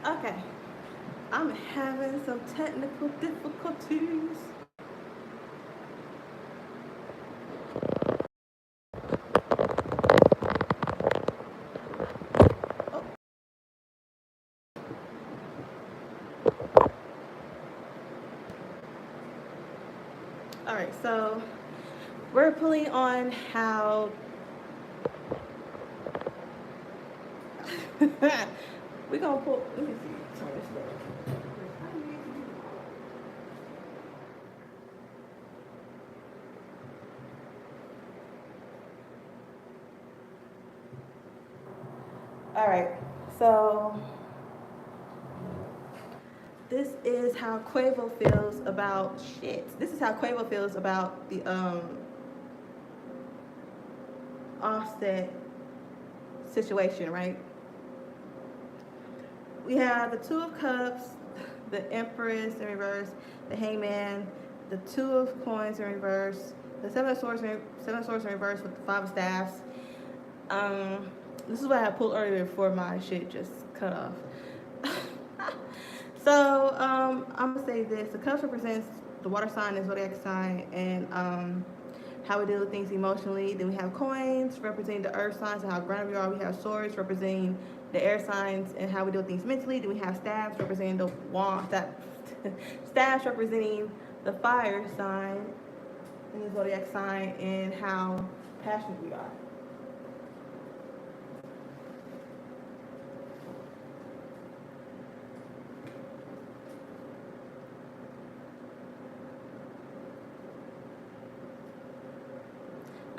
Okay, I'm having some technical difficulties. Oh, all right, so we're pulling on how we're gonna pull. Let me see. Turn this down. All right, so this is how Quavo feels about shit. This is how Quavo feels about the Offset situation, right? We have the Two of Cups, the Empress in reverse, the Hangman, the Two of Coins in reverse, the Seven of Swords in reverse with the Five of Staffs. Um, this is what I pulled earlier before my shit just cut off. So I'm gonna say this: the Cups represents the water sign and zodiac sign, and how we deal with things emotionally. Then we have coins representing the earth signs and how grounded we are. We have swords representing the air signs and how we deal with things mentally. Then we have staffs representing the wand, staffs representing the fire sign and the zodiac sign and how passionate we are.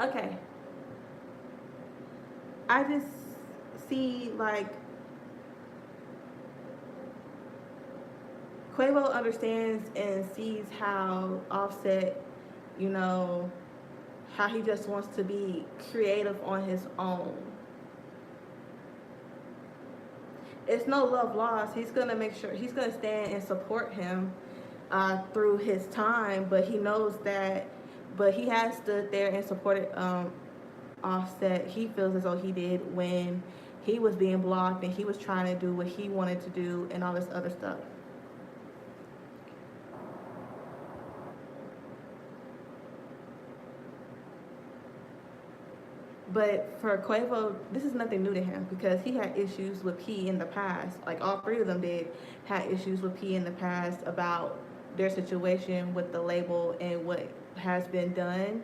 Okay, I just see like Quavo understands and sees how Offset, you know, how he just wants to be creative on his own. It's no love lost. He's gonna make sure he's gonna stand and support him through his time, but he knows that. But he has stood there and supported Offset. He feels as though he did when he was being blocked and he was trying to do what he wanted to do and all this other stuff. But for Quavo, this is nothing new to him because he had issues with P in the past. Like all three of them did, had issues with P in the past about their situation with the label and what has been done.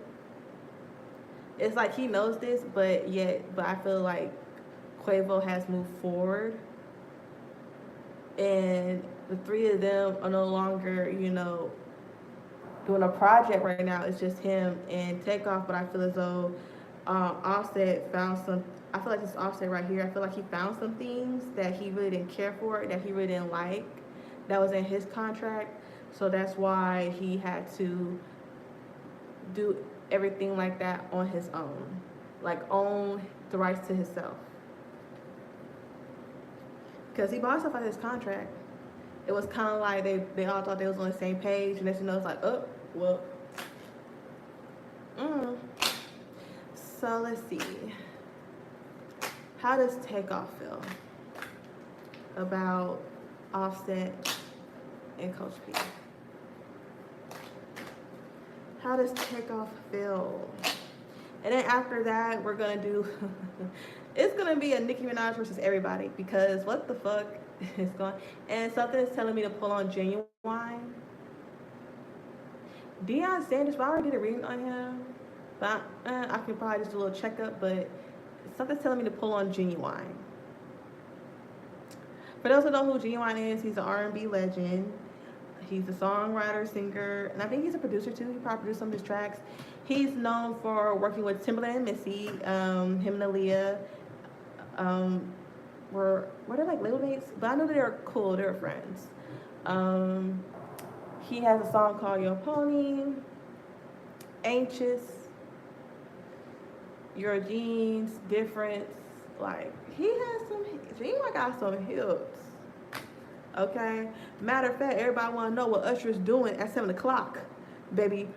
It's like he knows this, but I feel like Quavo has moved forward, and the three of them are no longer, doing a project right now. It's just him and Takeoff. But I feel as though Offset found some. I feel like this Offset right here. I feel like he found some things that he really didn't care for, that he really didn't like, that was in his contract. So that's why he had to do everything like that on his own, like own the rights to himself. Because he bought stuff out of his contract. It was kind of like they all thought they was on the same page, and then you know it's like, oh, well. Mm. So let's see. How does Takeoff feel about Offset and Coach P? How does Takeoff feel? And then after that, we're gonna do. It's gonna be a Nicki Minaj versus everybody because what the fuck is going? And something is telling me to pull on Genuine. Deion Sanders, but I already did a reading on him. But I can probably just do a little checkup. But something's telling me to pull on Genuine. For those who don't know who Genuine is, he's an R&B legend. He's a songwriter, singer, and I think he's a producer too. He probably produced some of his tracks. He's known for working with Timbaland and Missy, him and Aaliyah. Were they like label mates? But I know they were cool. They were friends. Um, he has a song called Your Pony, Anxious, Your Jeans, Difference. Like he has some. Genuine got some hips. Okay. Matter of fact, everybody want to know what Usher is doing at 7 o'clock, baby.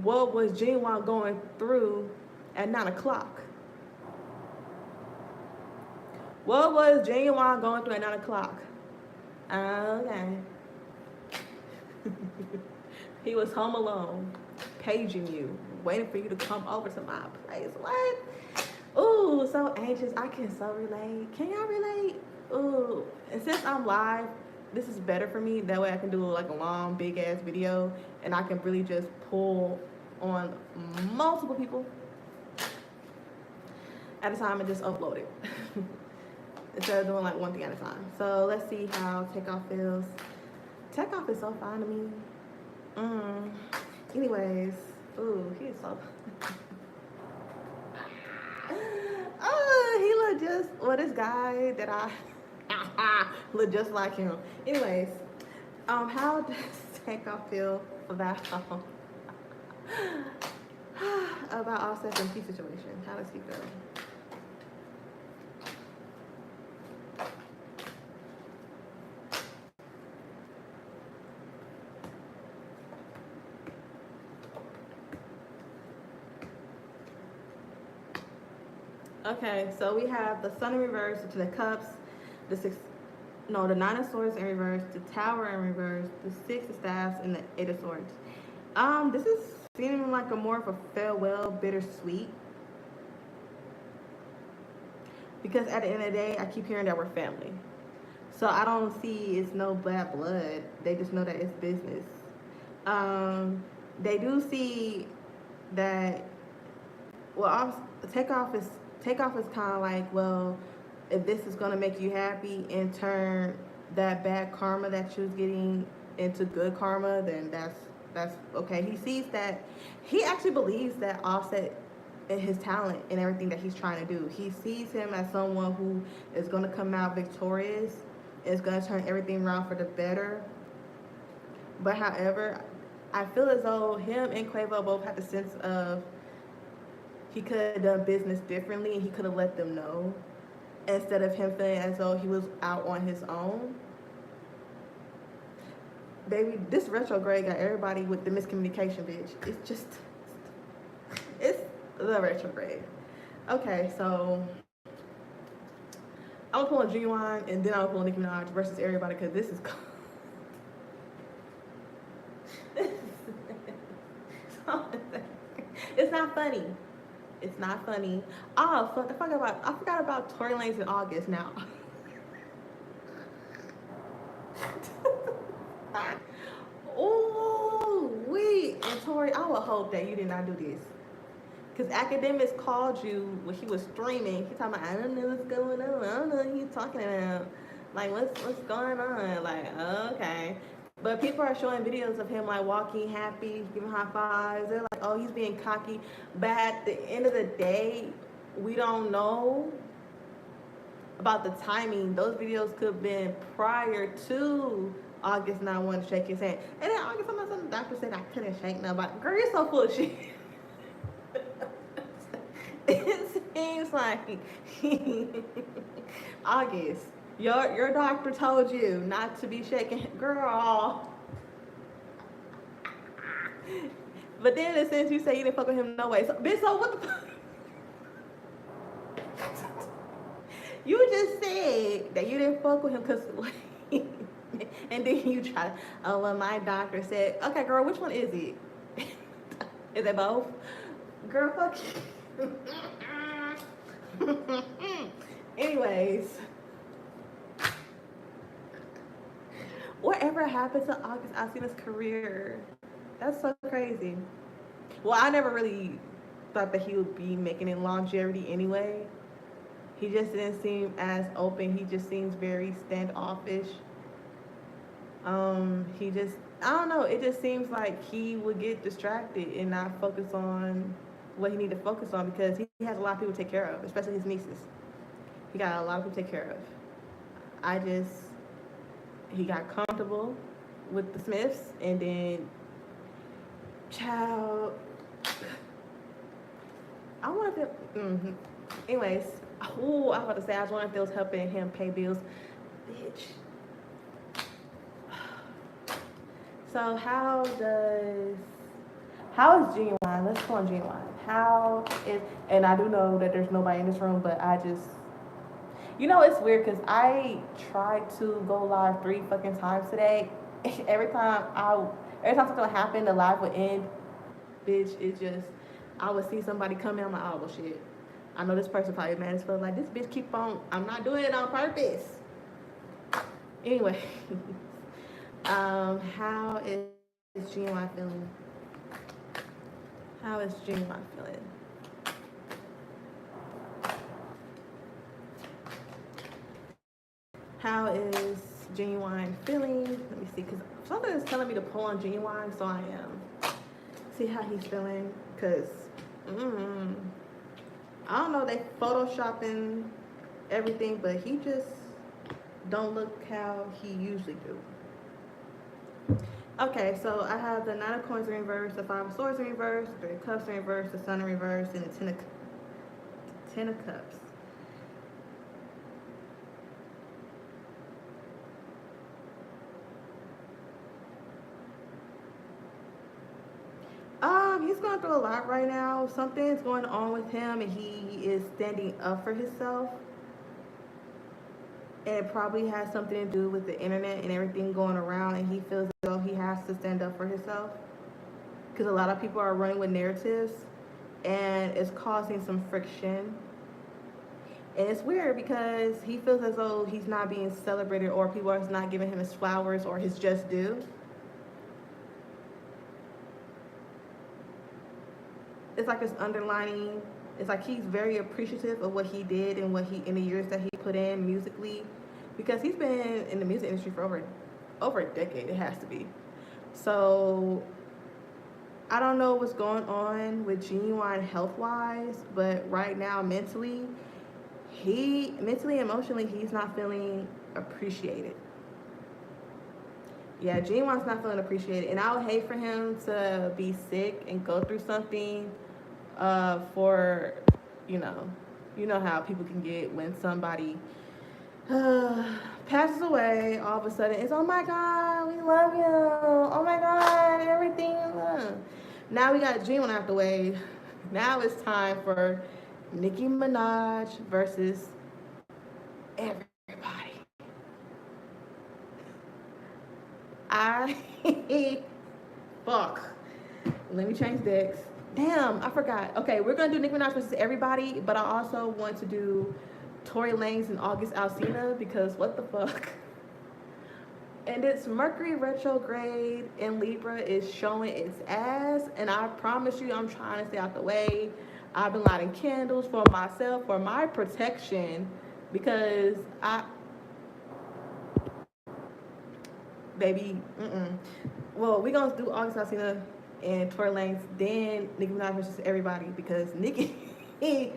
What was Genuine going through at 9 o'clock? What was Genuine going through at 9 o'clock? Okay. He was home alone, paging you, waiting for you to come over to my place. What? Ooh, so anxious. I can so relate. Can y'all relate? Ooh, and since I'm live, this is better for me. That way I can do like a long, big ass video and I can really just pull on multiple people at a time and just upload it. Instead of doing like one thing at a time. So let's see how Takeoff feels. Takeoff is so fine to me. Anyways, ooh, he's so. Oh, he look just. Well, this guy that I look just like him. Anyways, how does Takeoff feel about Offset and P situation? How does he feel? Okay, so we have the Sun in reverse, to the Cups, the Nine of Swords in reverse, the Tower in reverse, the Six of Staffs, and the Eight of Swords. This is seeming like a more of a farewell, bittersweet. Because at the end of the day, I keep hearing that we're family. So I don't see it's no bad blood. They just know that it's business. They do see that. Well, Takeoff is kind of like, well, if this is gonna make you happy and turn that bad karma that you was getting into good karma, then that's okay. He sees that. He actually believes that Offset and his talent and everything that he's trying to do. He sees him as someone who is gonna come out victorious. Is gonna turn everything around for the better. But however, I feel as though him and Quavo both had the sense of he could have done business differently and he could have let them know instead of him feeling as though he was out on his own. Baby, this retrograde got everybody with the miscommunication, bitch. It's just, it's the retrograde. Okay, so I'm gonna pull a Genuine and then I'm gonna pull Nicki Minaj versus everybody because this is it's not funny. It's not funny. Oh, I forgot about Tory Lanez in August now. Oh, wait. And Tory, I would hope that you did not do this. Because Academics called you when he was streaming. He talking about, I don't know what's going on. I don't know what he's talking about. Like, what's going on? Like, okay. But people are showing videos of him like walking happy, giving high fives. They're like, oh, he's being cocky. But at the end of the day, we don't know about the timing. Those videos could have been prior to August not wanting to shake his hand. And then August, some doctor said I couldn't shake nobody. Girl, you're so full of shit. It seems like August. Your doctor told you not to be shaking, girl. But then in a sense, you say you didn't fuck with him no way. So, bitch, so what the fuck? You just said that you didn't fuck with him because, and then you try to, oh, well, my doctor said, okay, girl, which one is it? Is it both? Girl, fuck you. Anyways. Whatever happened to August Alsina's career? That's so crazy. Well, I never really thought that he would be making it longevity anyway. He just didn't seem as open. He just seems very standoffish. He just, I don't know. It just seems like he would get distracted and not focus on what he need to focus on because he has a lot of people to take care of, especially his nieces. He got a lot of people to take care of. He got comfortable with the Smiths, and then, child, I want to, anyways, ooh, I was about to say, I was wondering if they was helping him pay bills. Bitch. So how is Genuine? Let's go on Genuine. And I do know that there's nobody in this room, but You know, it's weird because I tried to go live 3 fucking times today. every time I, every time something would happen, the live would end. Bitch, it just, I would see somebody come in, I'm like, oh, well, shit. I know this person probably mad as fuck. Like, this bitch keep on, I'm not doing it on purpose. Anyway, how is Genuine feeling? How is Genuine feeling? How is Genuine feeling? Let me see, because something is telling me to pull on Genuine, so I am. See how he's feeling, because I don't know, they photoshopping everything, but he just don't look how he usually do. Okay, so I have the 9 of Coins in reverse, the 5 of Swords in reverse, 3 of Cups in reverse, the Sun in reverse, and the Ten of Cups. He's going through a lot right now. Something's going on with him, and he is standing up for himself. And it probably has something to do with the internet and everything going around, and he feels as though he has to stand up for himself. Because a lot of people are running with narratives, and it's causing some friction. And it's weird because he feels as though he's not being celebrated, or people are not giving him his flowers or his just due. It's like it's underlining, it's like he's very appreciative of what he did and what he, in the years that he put in musically, because he's been in the music industry for over a decade. It has to be. So I don't know what's going on with Genuine health wise, but right now mentally, emotionally, he's not feeling appreciated. Yeah, Genuine's not feeling appreciated, and I would hate for him to be sick and go through something for, you know how people can get when somebody passes away. All of a sudden, it's, oh my God, we love you. Oh my God, everything. Now we got Genuine out the way. Now it's time for Nicki Minaj versus everybody. I fuck. Let me change decks. Damn, I forgot. Okay, we're gonna do Nicki Minaj versus everybody, but I also want to do Tory Lanez and August Alsina, because what the fuck? And it's Mercury retrograde in Libra is showing its ass, and I promise you, I'm trying to stay out the way. I've been lighting candles for myself, for my protection, because baby, well, we're gonna do August Alsina and Tory Lanez, then Nicki Minaj versus everybody, because Nicki is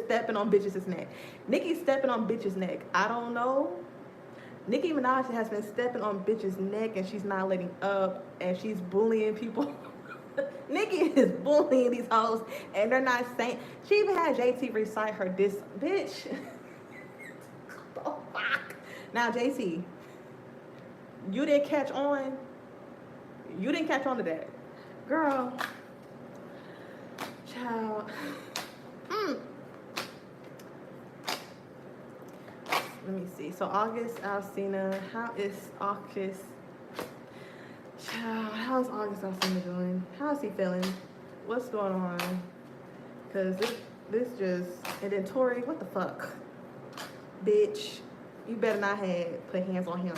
stepping on bitches' neck. Nicki's stepping on bitches' neck. I don't know. Nicki Minaj has been stepping on bitches' neck, and she's not letting up, and she's bullying people. Nicki is bullying these hoes, and they're not saying. She even had JT recite her diss, bitch. Oh fuck. Now JT, you didn't catch on. You didn't catch on to that, girl. Child. Let me see. So August Alsina, how is August? Child, how's August Alsina doing? How's he feeling? What's going on? Cause this just, and then Tory, what the fuck, bitch? You better not have put hands on him.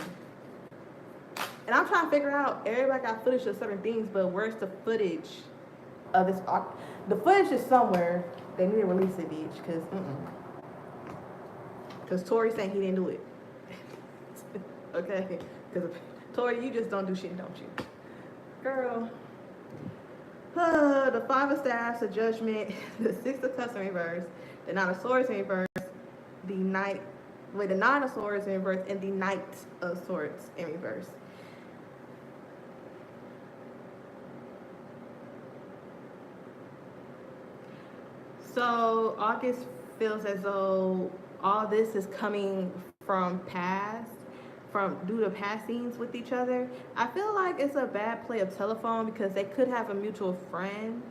And I'm trying to figure out. Everybody got footage of certain things, but where's the footage of this? The footage is somewhere. They need to release it, bitch. Cause Tory saying he didn't do it. Okay. Cause Tory, you just don't do shit, don't you, girl? The 5 of Staffs, the Judgment, the 6 of Cups in reverse, the 9 of Swords in reverse, the 9 of Swords in reverse, and the Knight of Swords in reverse. So August feels as though all this is coming from due to past scenes with each other. I feel like it's a bad play of telephone, because they could have a mutual friend,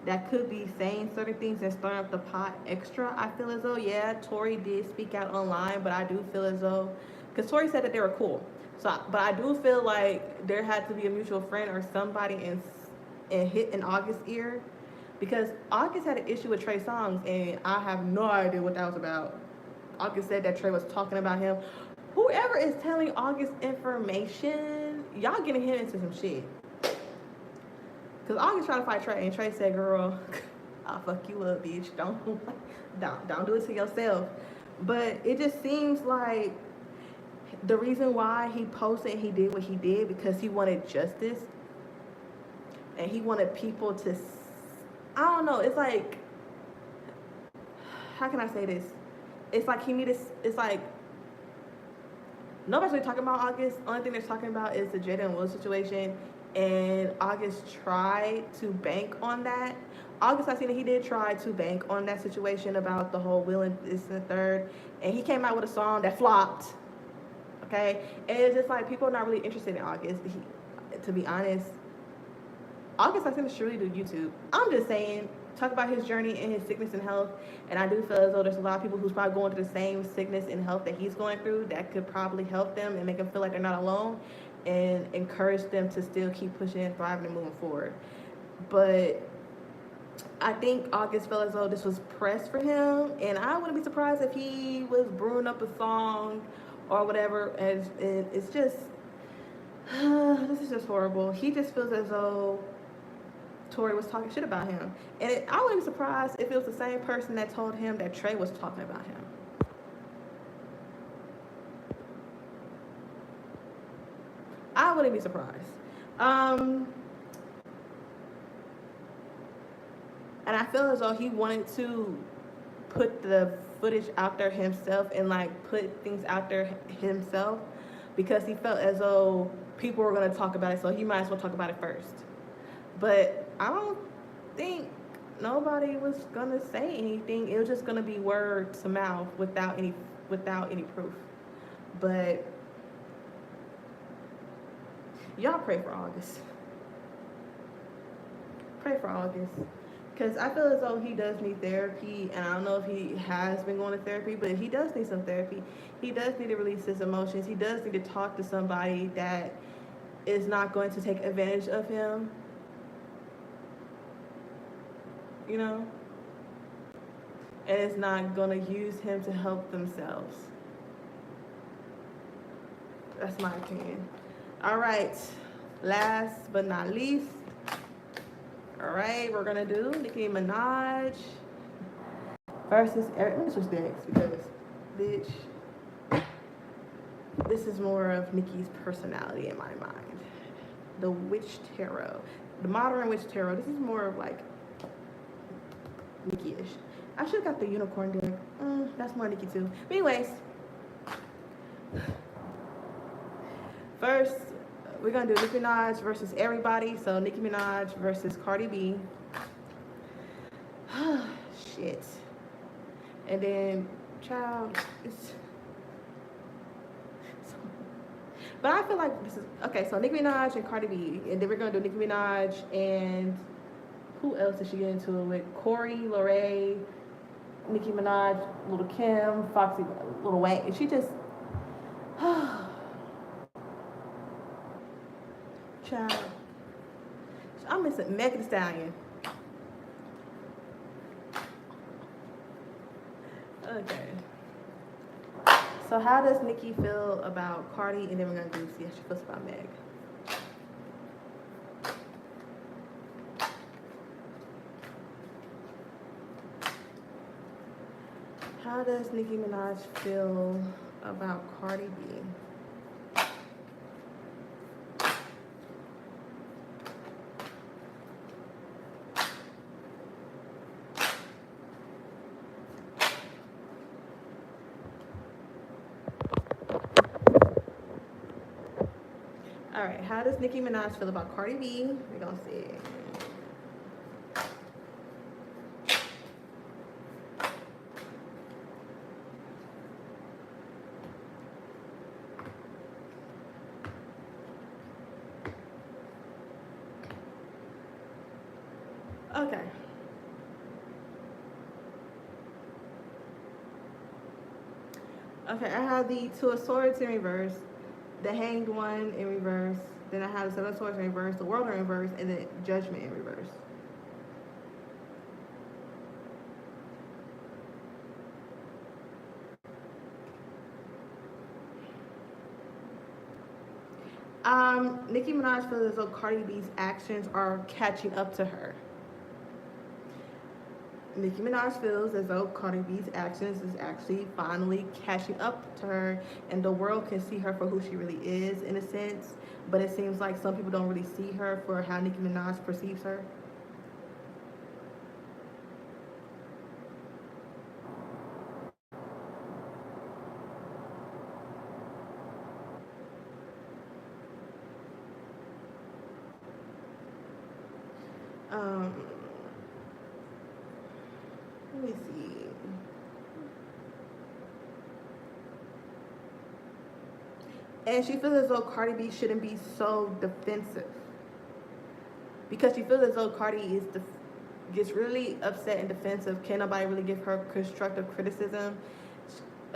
that could be saying certain things and stirring up the pot extra. I feel as though, yeah, Tori did speak out online, but I do feel as though, because Tori said that they were cool. So, but I do feel like there had to be a mutual friend or somebody in hit in August's ear, because August had an issue with Trey Songz, and I have no idea what that was about. August said that Trey was talking about him. Whoever is telling August information, y'all getting him into some shit. Cause August tried to fight Trey, and Trey said, "Girl, I'll fuck you up, bitch. Don't do it to yourself." But it just seems like the reason why he posted and he did what he did because he wanted justice, and he wanted people to. I don't know. It's like, how can I say this? It's like he needed. It's like nobody's really talking about August. Only thing they're talking about is the Jada and Will situation. And August tried to bank on that. August, I seen that he did try to bank on that situation about the whole Will and this and the third. And he came out with a song that flopped. Okay? And it's just like people are not really interested in August. To be honest, August, I think, should really do YouTube. I'm just saying, talk about his journey and his sickness and health. And I do feel as though there's a lot of people who's probably going through the same sickness and health that he's going through that could probably help them and make them feel like they're not alone and encourage them to still keep pushing and thriving and moving forward. But I think August felt as though this was pressed for him, and I wouldn't be surprised if he was brewing up a song or whatever. And it's just, this is just horrible. He just feels as though Tori was talking shit about him. And I wouldn't be surprised if it was the same person that told him that Trey was talking about him. I wouldn't be surprised. And I feel as though he wanted to put the footage out there himself and like put things out there himself because he felt as though people were going to talk about it, so he might as well talk about it first. But I don't think nobody was going to say anything. It was just going to be word to mouth without any proof. But y'all pray for August. Pray for August. Because I feel as though he does need therapy, and I don't know if he has been going to therapy, but he does need some therapy. He does need to release his emotions. He does need to talk to somebody that is not going to take advantage of him. You know? And is not going to use him to help themselves. That's my opinion. All right. Last but not least. All right, we're gonna do Nicki Minaj versus Eric. Let me switch decks because, bitch, this is more of Nicki's personality in my mind. The Witch Tarot, the Modern Witch Tarot. This is more of like Nicki-ish. I should have got the Unicorn deck. That's more Nicki too. But anyways, first, we're gonna do Nicki Minaj versus everybody. So Nicki Minaj versus Cardi B. Shit. And then, child, but I feel like this is okay. So Nicki Minaj and Cardi B, and then we're gonna do Nicki Minaj and who else did she get into it with? Corey, Lorray, Nicki Minaj, Lil Kim, Foxy, Lil Wayne. And she just. Child, I'm missing Megan Thee Stallion. Okay. So how does Nicki feel about Cardi? And then we're gonna see how she feels about Meg. How does Nicki Minaj feel about Cardi B? All right, how does Nicki Minaj feel about Cardi B? We're gonna see. Okay. Okay, I have the Two of Swords in reverse, the Hanged One in reverse, then I have the Seven of Swords in reverse, the World in reverse, and then Judgment in reverse. Nicki Minaj feels as though Cardi B's actions are catching up to her. Nicki Minaj feels as though Cardi B's actions is actually finally catching up to her, and the world can see her for who she really is, in a sense. But it seems like some people don't really see her for how Nicki Minaj perceives her. Um, Let me see. And she feels as though Cardi B shouldn't be so defensive, because she feels as though Cardi gets really upset and defensive. Can't nobody really give her constructive criticism.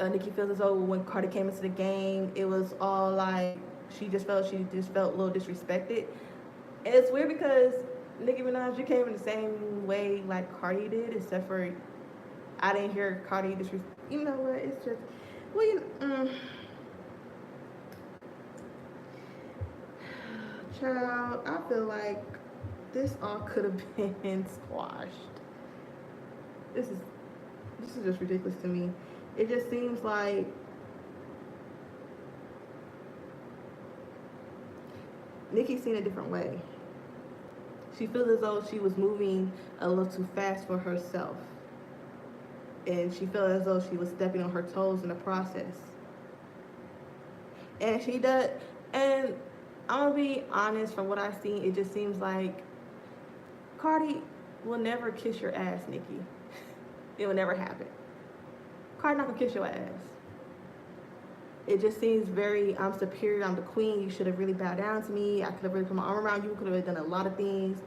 Nicki feels as though when Cardi came into the game, it was all like she just felt a little disrespected. And it's weird because Nicki Minaj, you came in the same way like Cardi did, except for I didn't hear Cardi disrespect. You know what? It's just well, child. I feel like this all could have been squashed. This is just ridiculous to me. It just seems like Nicki's seen a different way. She feels as though she was moving a little too fast for herself. And she felt as though she was stepping on her toes in the process. And she does, and I'm gonna be honest, from what I've seen, it just seems like Cardi will never kiss your ass, Nicki. It will never happen. Cardi not gonna kiss your ass. It just seems very, I'm superior, I'm the queen, you should have really bowed down to me, I could have really put my arm around you, could have done a lot of things.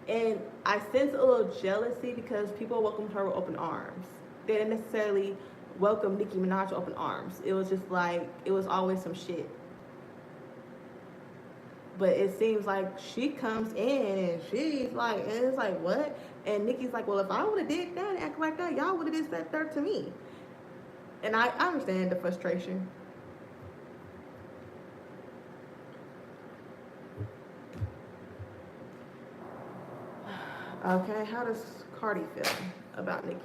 And I sense a little jealousy because people welcomed her with open arms. They didn't necessarily welcome Nicki Minaj with open arms. It was just like, it was always some shit. But it seems like she comes in and she's like, and it's like, what? And Nicki's like, well, if I would have did that and act like that, y'all would have did that third to me. And I understand the frustration. Okay, how does Cardi feel about Nicki?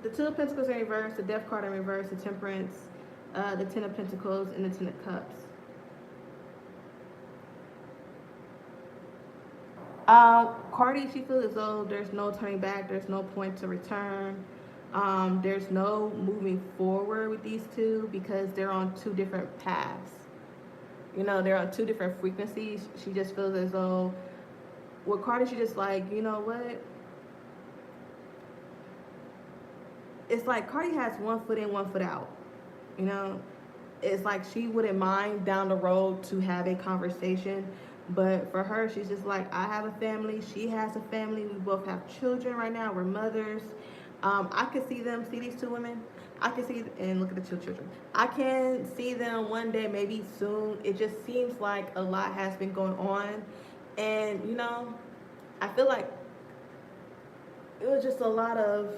The Two of Pentacles in reverse, the Death card in reverse, the Temperance, the Ten of Pentacles, and the Ten of Cups. Cardi, she feels as though there's no turning back, there's no point to return. There's no moving forward with these two because they're on two different paths. You know, they're on two different frequencies. She just feels as though with Cardi, she just like, you know what? It's like Cardi has one foot in, one foot out. You know, it's like she wouldn't mind down the road to have a conversation, but for her, she's just like, I have a family, she has a family, we both have children right now, we're mothers. I could see these two women. I can see, and look at the two children. I can see them one day, maybe soon. It just seems like a lot has been going on, and you know, I feel like it was just a lot of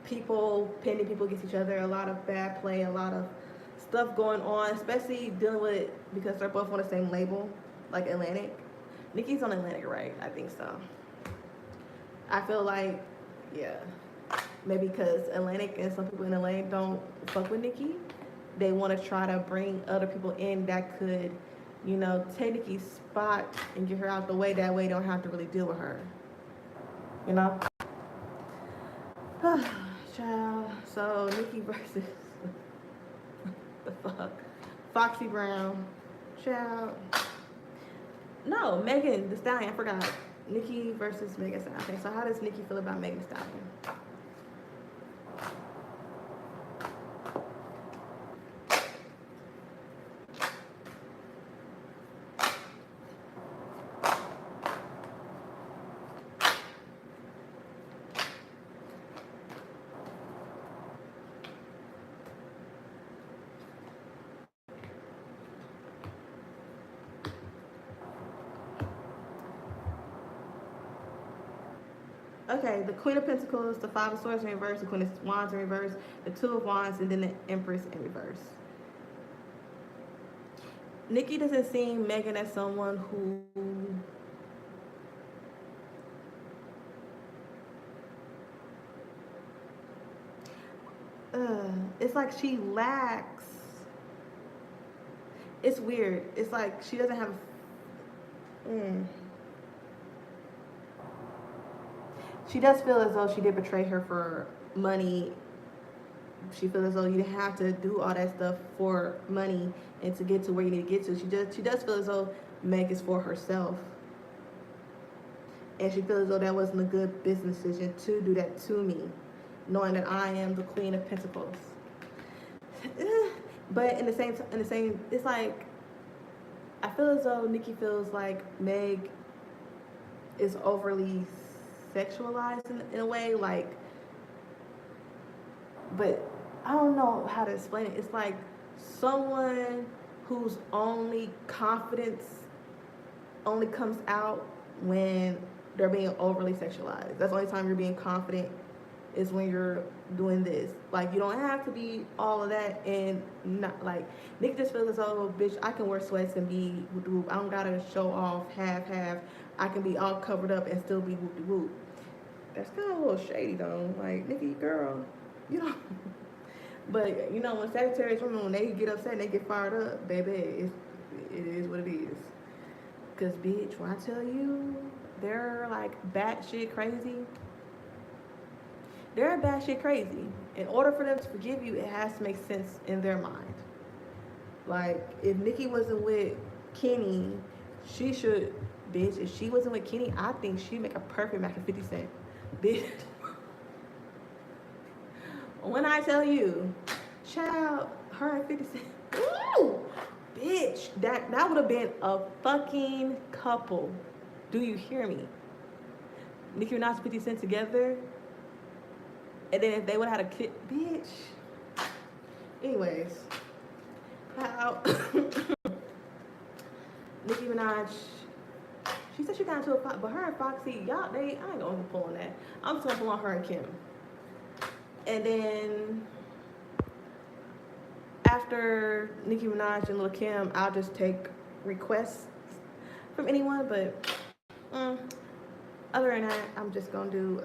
people pitting people against each other, a lot of bad play, a lot of stuff going on, especially dealing with it because they're both on the same label, like Atlantic. Nicki's on Atlantic, right? I think so. I feel like, yeah, maybe because Atlantic and some people in Atlantic don't fuck with Nicki, they want to try to bring other people in that could, you know, take Nicki's spot and get her out the way. That way, they don't have to really deal with her. You know. Child. So Nicki versus the fuck, Foxy Brown. Child. No, Megan Thee Stallion. I forgot. Nicki versus Megan Thee Stallion. Okay, so how does Nicki feel about Megan Thee Stallion? Okay, the Queen of Pentacles, the Five of Swords in reverse, the Queen of Wands in reverse, the Two of Wands, and then the Empress in reverse. Nicki doesn't seem Megan as someone who it's like she lacks. It's weird. It's like she doesn't have. She does feel as though she did betray her for money. She feels as though you didn't have to do all that stuff for money and to get to where you need to get to. She does feel as though Meg is for herself. And she feels as though that wasn't a good business decision to do that to me, knowing that I am the Queen of Pentacles. But in the same, it's like I feel as though Nicki feels like Meg is overly sexualized in a way, like, but I don't know how to explain it. It's like someone whose only confidence only comes out when they're being overly sexualized. That's the only time you're being confident is when you're doing this. Like, you don't have to be all of that, and not like Nick just feels as though, bitch, I can wear sweats and be whoop-de-whoop. I don't gotta show off half. I can be all covered up and still be whoop-de-whoop. That's kind of a little shady though. Like, Nicki, girl, you know. But you know, when Sagittarius women, when they get upset and they get fired up, baby, it is what it is. Cause bitch, when I tell you they're like batshit crazy, they're batshit crazy. In order for them to forgive you, it has to make sense in their mind. Like, if Nicki wasn't with Kenny, she should, bitch, if she wasn't with Kenny, I think she'd make a perfect match with 50 Cent. Bitch. When I tell you, child, her and 50 Cent, ooh, bitch, that would have been a fucking couple. Do you hear me? Nicki Minaj and 50 Cent together, and then if they would have had a kid, bitch. Anyways, how Nicki Minaj, she said she got into a fight, but her and Foxy, y'all, I ain't gonna pull on that. I'm just gonna pull on her and Kim. And then after Nicki Minaj and Lil Kim, I'll just take requests from anyone. But other than that, I'm just gonna do.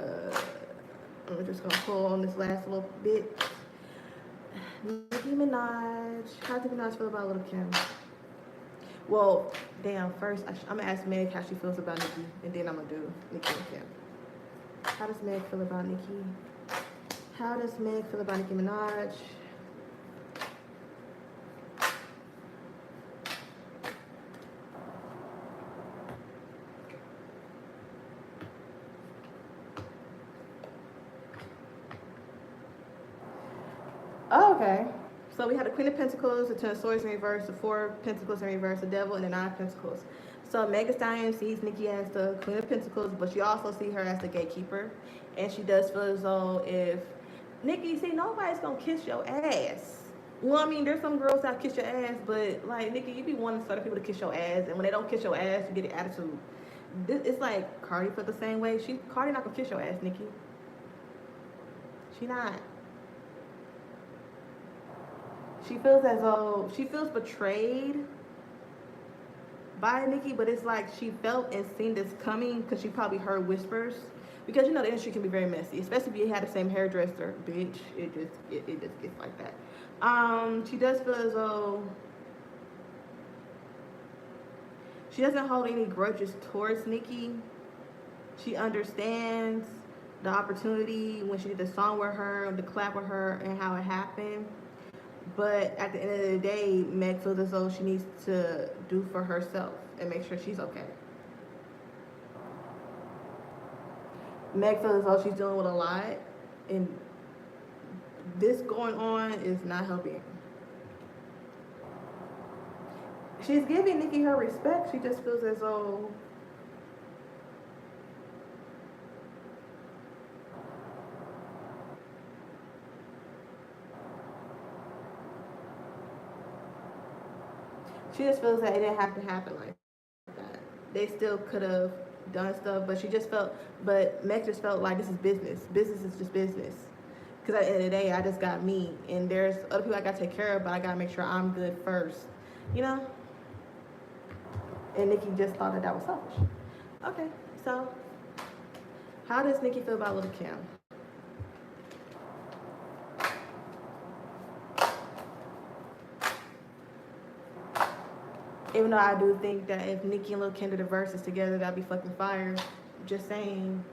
I'm just gonna pull on this last little bit. Nicki Minaj. How does Nicki Minaj feel about Lil Kim? Well, damn. First, I'm gonna ask Meg how she feels about Nicki, and then I'm gonna do Nicki and Kim. How does Meg feel about Nicki? How does Meg feel about Nicki Minaj? Oh, okay. So we had the Queen of Pentacles, the Ten of Swords in reverse, the Four of Pentacles in reverse, the Devil, and the Nine of Pentacles. So Megan Thee Stallion sees Nicki as the Queen of Pentacles, but she also sees her as the gatekeeper. And she does feel as though if Nicki, see, nobody's gonna kiss your ass. Well, I mean, there's some girls that kiss your ass, but like Nicki, you be wanting other people to kiss your ass, and when they don't kiss your ass, you get an attitude. It's like Cardi felt the same way. Cardi not gonna kiss your ass, Nicki. She not. She feels as though she feels betrayed by Nicki, but it's like she felt and seen this coming because she probably heard whispers. Because you know the industry can be very messy, especially if you had the same hairdresser, bitch. It just gets like that. She does feel as though she doesn't hold any grudges towards Nicki. She understands the opportunity when she did the song with her, the collab with her, and how it happened. But at the end of the day, Meg feels as though she needs to do for herself and make sure she's okay. Meg feels as though she's dealing with a lot, and this going on is not helping. She's giving Nicki her respect. She just feels as though she just feels that it didn't have to happen like that. They still could have done stuff, but she just felt, but Meg just felt like this is business. Business is just business. Because at the end of the day, I just got me, and there's other people I got to take care of, but I got to make sure I'm good first, you know? And Nicki just thought that that was selfish. Okay, so how does Nicki feel about Lil' Kim? Even though I do think that if Nicki and Lil' Kim did the verses together, that'd be fucking fire. Just saying.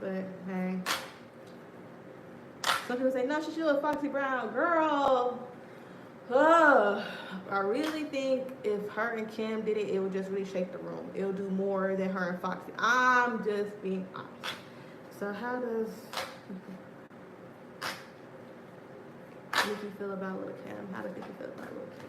But hey. Some people say, no, she should have Foxy Brown. Girl. I really think if her and Kim did it, it would just really shake the room. It would do more than her and Foxy. I'm just being honest. So how does Nicki feel about Lil' Kim? How does Nicki feel about Lil' Kim?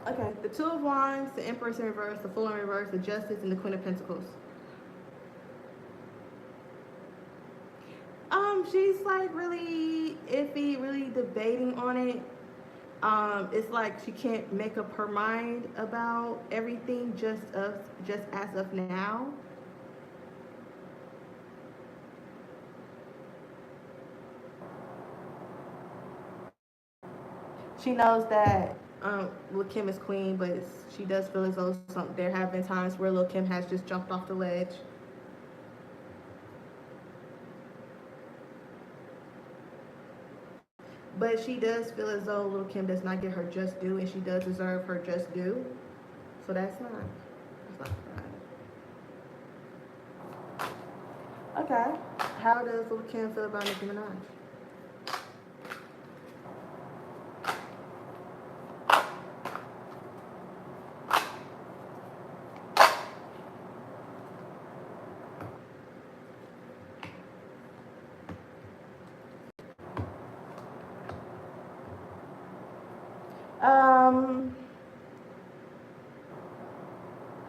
Okay, the Two of Wands, the Empress in reverse, the Fool in reverse, the Justice, and the Queen of Pentacles. She's like really iffy, really debating on it. It's like she can't make up her mind about everything just as of now. She knows that Lil' Kim is queen, but she does feel as though there have been times where Lil' Kim has just jumped off the ledge. But she does feel as though Lil' Kim does not get her just due, and she does deserve her just due. So that's not right. Okay. How does Lil' Kim feel about Nicki Minaj?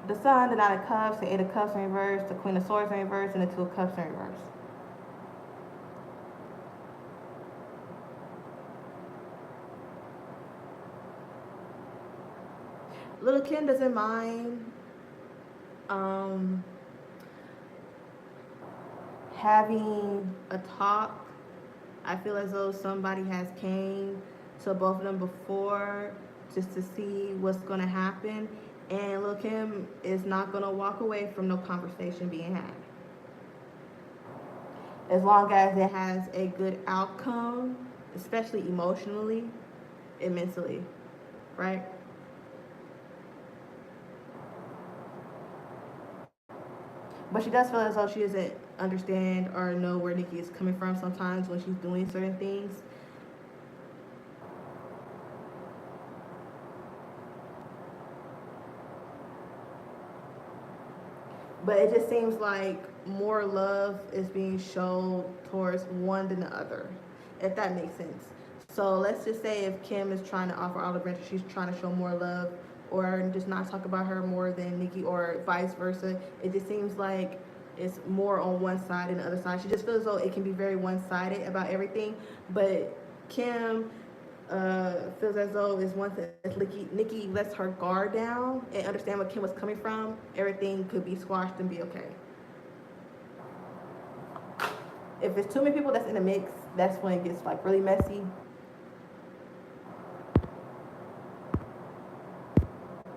The Sun, the Nine of Cups, the Eight of Cups in reverse, the Queen of Swords in reverse, and the Two of Cups in reverse. Lil' Kim doesn't mind having a talk. I feel as though somebody has came to both of them before just to see what's gonna happen. And Lil' Kim is not gonna walk away from no conversation being had. As long as it has a good outcome, especially emotionally and mentally, right? But she does feel as though she doesn't understand or know where Nicki is coming from sometimes when she's doing certain things. But it just seems like more love is being shown towards one than the other, if that makes sense. So let's just say if Kim is trying to offer olive branch, she's trying to show more love or just not talk about her more than Nicki or vice versa. It just seems like it's more on one side than the other side. She just feels as though it can be very one-sided about everything. But Kim feels as though is once Nicki lets her guard down and understand where Kim was coming from, everything could be squashed and be okay. If it's too many people that's in the mix, that's when it gets like really messy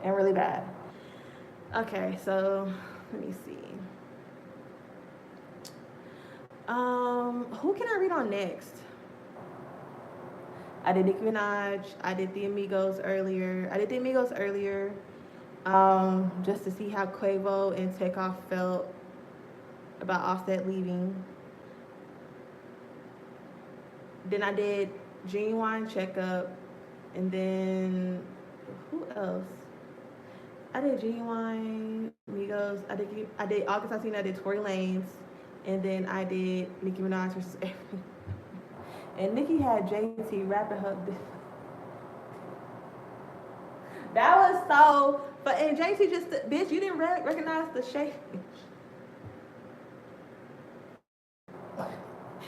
and really bad. Okay, so let me see. Who can I read on next? I did Nicki Minaj. I did the Amigos earlier. just to see how Quavo and Takeoff felt about Offset leaving. Then I did Genuine Checkup, and then who else? I did Genuine, Migos. I did August Alsina. I did Tory Lanez, and then I did Nicki Minaj versus Avery. And Nicki had JT rapping her. That was so. But and JT just bitch, you didn't recognize the shade.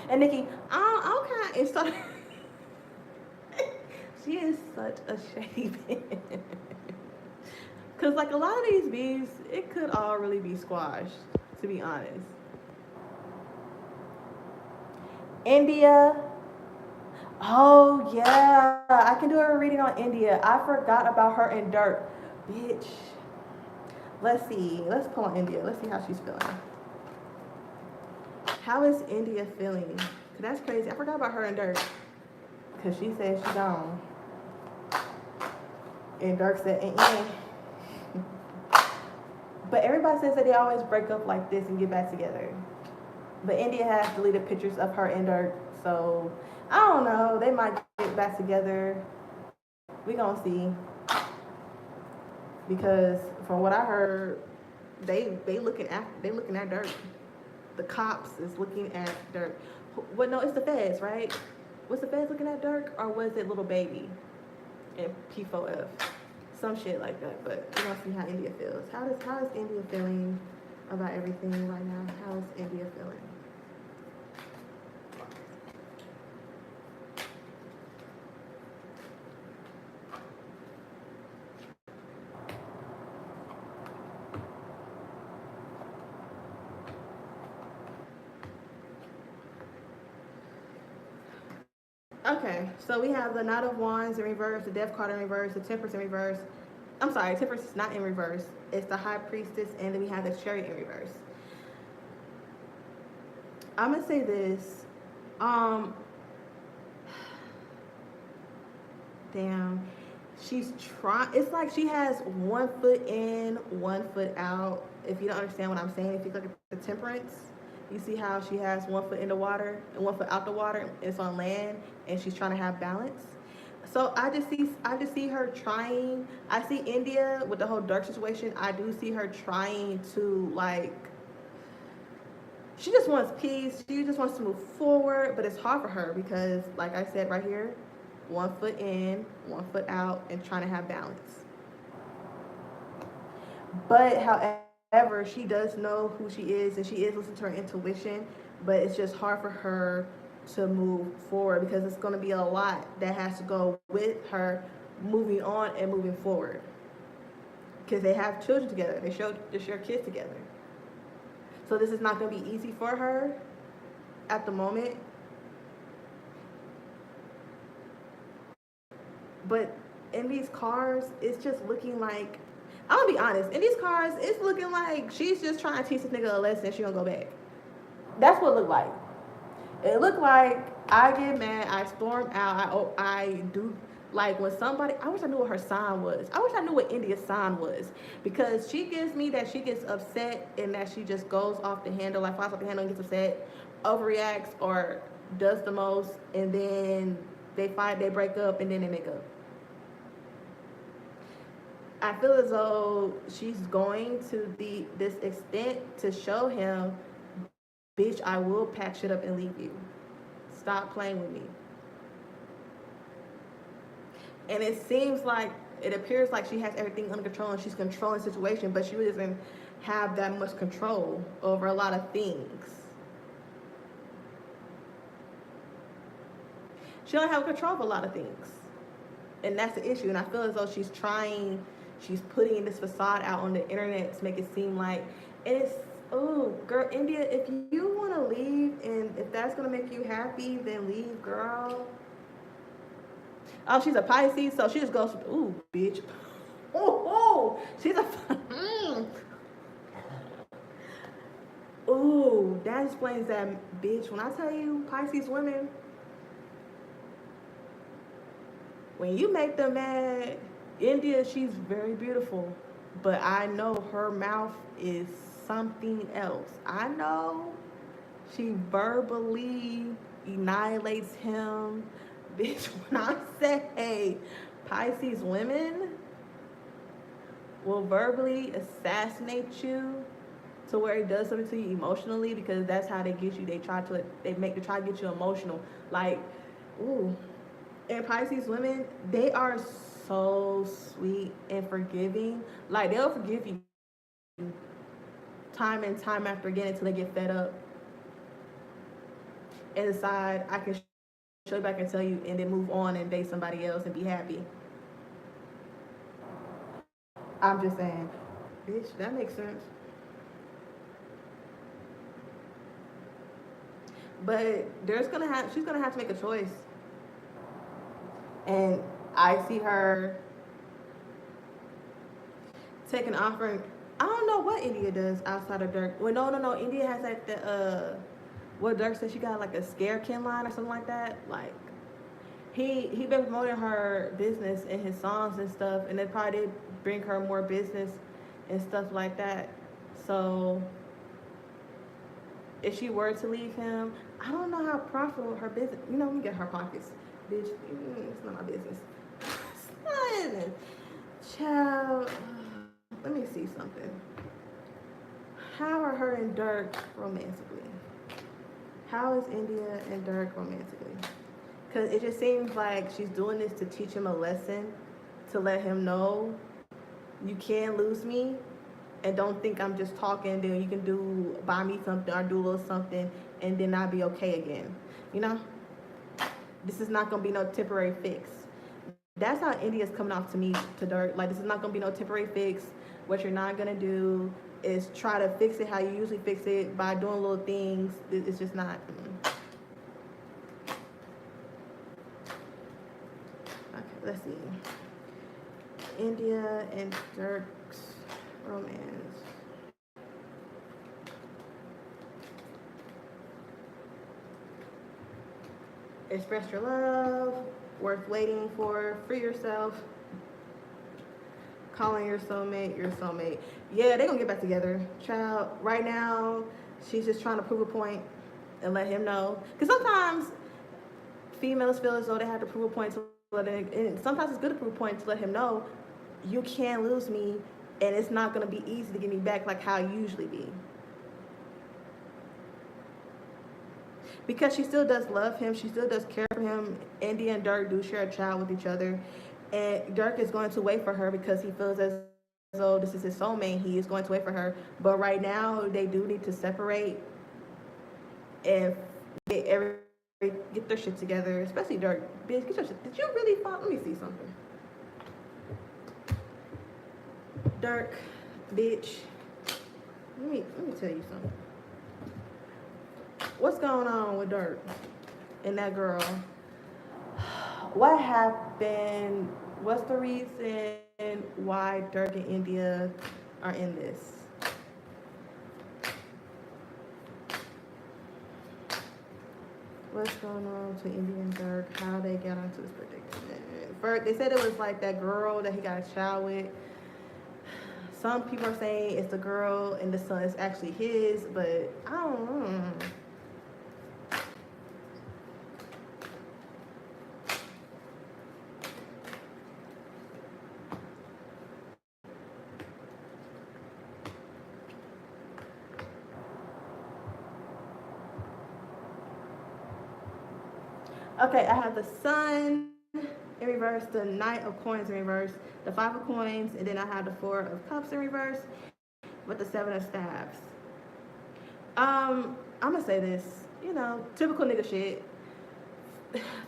And Nicki, okay, and so she is such a shady bitch. Cause like a lot of these beefs, it could all really be squashed, to be honest. India. Oh yeah, I can do a reading on India. I forgot about her and Dirt, bitch. Let's see. Let's pull on India. Let's see how she's feeling. How is India feeling? Cause that's crazy. I forgot about her and Dirt. Cause she said she gone, and Dirk said, But everybody says that they always break up like this and get back together. But India has deleted pictures of her and Dirk, so I don't know. They might get back together. We gonna see. Because from what I heard, they looking at Dirk. The cops is looking at Dirk. Well, no, it's the feds, right? Was the feds looking at Dirk, or was it Little Baby and P4F? Some shit like that. But we're gonna see how India feels. How is India feeling about everything right now? How is India feeling? Okay, so we have the Knight of Wands in reverse, the Death card in reverse, the Temperance in reverse. I'm sorry, Temperance is not in reverse. It's the High Priestess, and then we have the Chariot in reverse. I'm gonna say this. Damn. She's trying. It's like she has one foot in, one foot out. If you don't understand what I'm saying, if you look at the Temperance, you see how she has one foot in the water and one foot out the water. It's on land, and she's trying to have balance. So I just see her trying. I see India with the whole Dirk situation. I do see her trying to like. She just wants peace. She just wants to move forward, but it's hard for her because, like I said right here, one foot in, one foot out, and trying to have balance. But however, she does know who she is, and she is listening to her intuition. But it's just hard for her to move forward because it's going to be a lot that has to go with her moving on and moving forward. Because they have children together, they share kids together. So this is not going to be easy for her at the moment. But in these cars, it's just looking like, I'm gonna be honest, in these cars, it's looking like she's just trying to teach this nigga a lesson and she gonna go back. That's what it looked like. It looked like I get mad, I storm out, I do, like when somebody, I wish I knew what her sign was. I wish I knew what India's sign was. Because she gives me that she gets upset and that she just goes off the handle, like flies off the handle and gets upset, overreacts, or does the most, and then they fight, they break up, and then they make up. I feel as though she's going to this extent to show him, bitch, I will pack shit up and leave you. Stop playing with me. And it appears like she has everything under control and she's controlling the situation, but she really doesn't have that much control over a lot of things. She don't have control of a lot of things. And that's the issue. And I feel as though she's putting this facade out on the internet to make it seem like, and it's, oh, girl, India, if you want to leave and if that's going to make you happy, then leave, girl. Oh, she's a Pisces, so she just goes, ooh, bitch. Oh, she's a, ooh, that explains that, bitch. When I tell you, Pisces women, when you make them mad, India, she's very beautiful. but I know her mouth is something else. I know she verbally annihilates him. Bitch, when I say Pisces women will verbally assassinate you to where it does something to you emotionally, because that's how they get you. They try to get you emotional. Like, ooh. And Pisces women, they are so sweet and forgiving. Like, they'll forgive you time and time after again until they get fed up and decide I can show you back and tell you, and then move on and date somebody else and be happy. I'm just saying, bitch, that makes sense. But she's gonna have to make a choice. And I see her take an offering. I don't know what India does outside of Dirk. Well, no. India has like what Dirk said, she got like a scare kin line or something like that. Like, he been promoting her business in his songs and stuff, and it probably did bring her more business and stuff like that. So if she were to leave him, I don't know how profitable her business. Let me get her pockets, bitch. It's not my business. Son, child. Let me see something. How are her and Dirk romantically? How is India and Dirk romantically? Because it just seems like she's doing this to teach him a lesson, to let him know you can lose me, and don't think I'm just talking. Then you can buy me something or do a little something, and then I'll be okay again. You know, this is not gonna be no temporary fix. That's how India's coming off to me, to Dirk. Like, this is not gonna be no temporary fix. What you're not gonna do is try to fix it how you usually fix it by doing little things. It's just not. Okay, let's see. India and Dirk's romance. Express your love. Worth waiting for. Free yourself. Calling your soulmate, your soulmate. Yeah, they're gonna get back together. Child, right now, she's just trying to prove a point and let him know. Because sometimes females feel as though they have to prove a point to let him, and sometimes it's good to prove a point to let him know you can't lose me, and it's not gonna be easy to get me back like how it usually be. Because she still does love him, she still does care for him. India and Dirk do share a child with each other, and Dirk is going to wait for her because he feels as though this is his soulmate. He is going to wait for her, but right now they do need to separate and get their shit together. Especially Dirk, bitch, get your shit. Did you really fall? Let me see something. Dirk, bitch. Let me tell you something. What's going on with Dirk and that girl? What happened? What's the reason why Dirk and India are in this? What's going on to India and Dirk? How they got into this predicament? First, they said it was like that girl that he got a child with. Some people are saying it's the girl and the son is actually his, but I don't know. Okay, I have the sun in reverse, the Knight of Coins in reverse, the Five of Coins, and then I have the Four of Cups in reverse with the Seven of Staves. I'm gonna say this, typical nigga shit.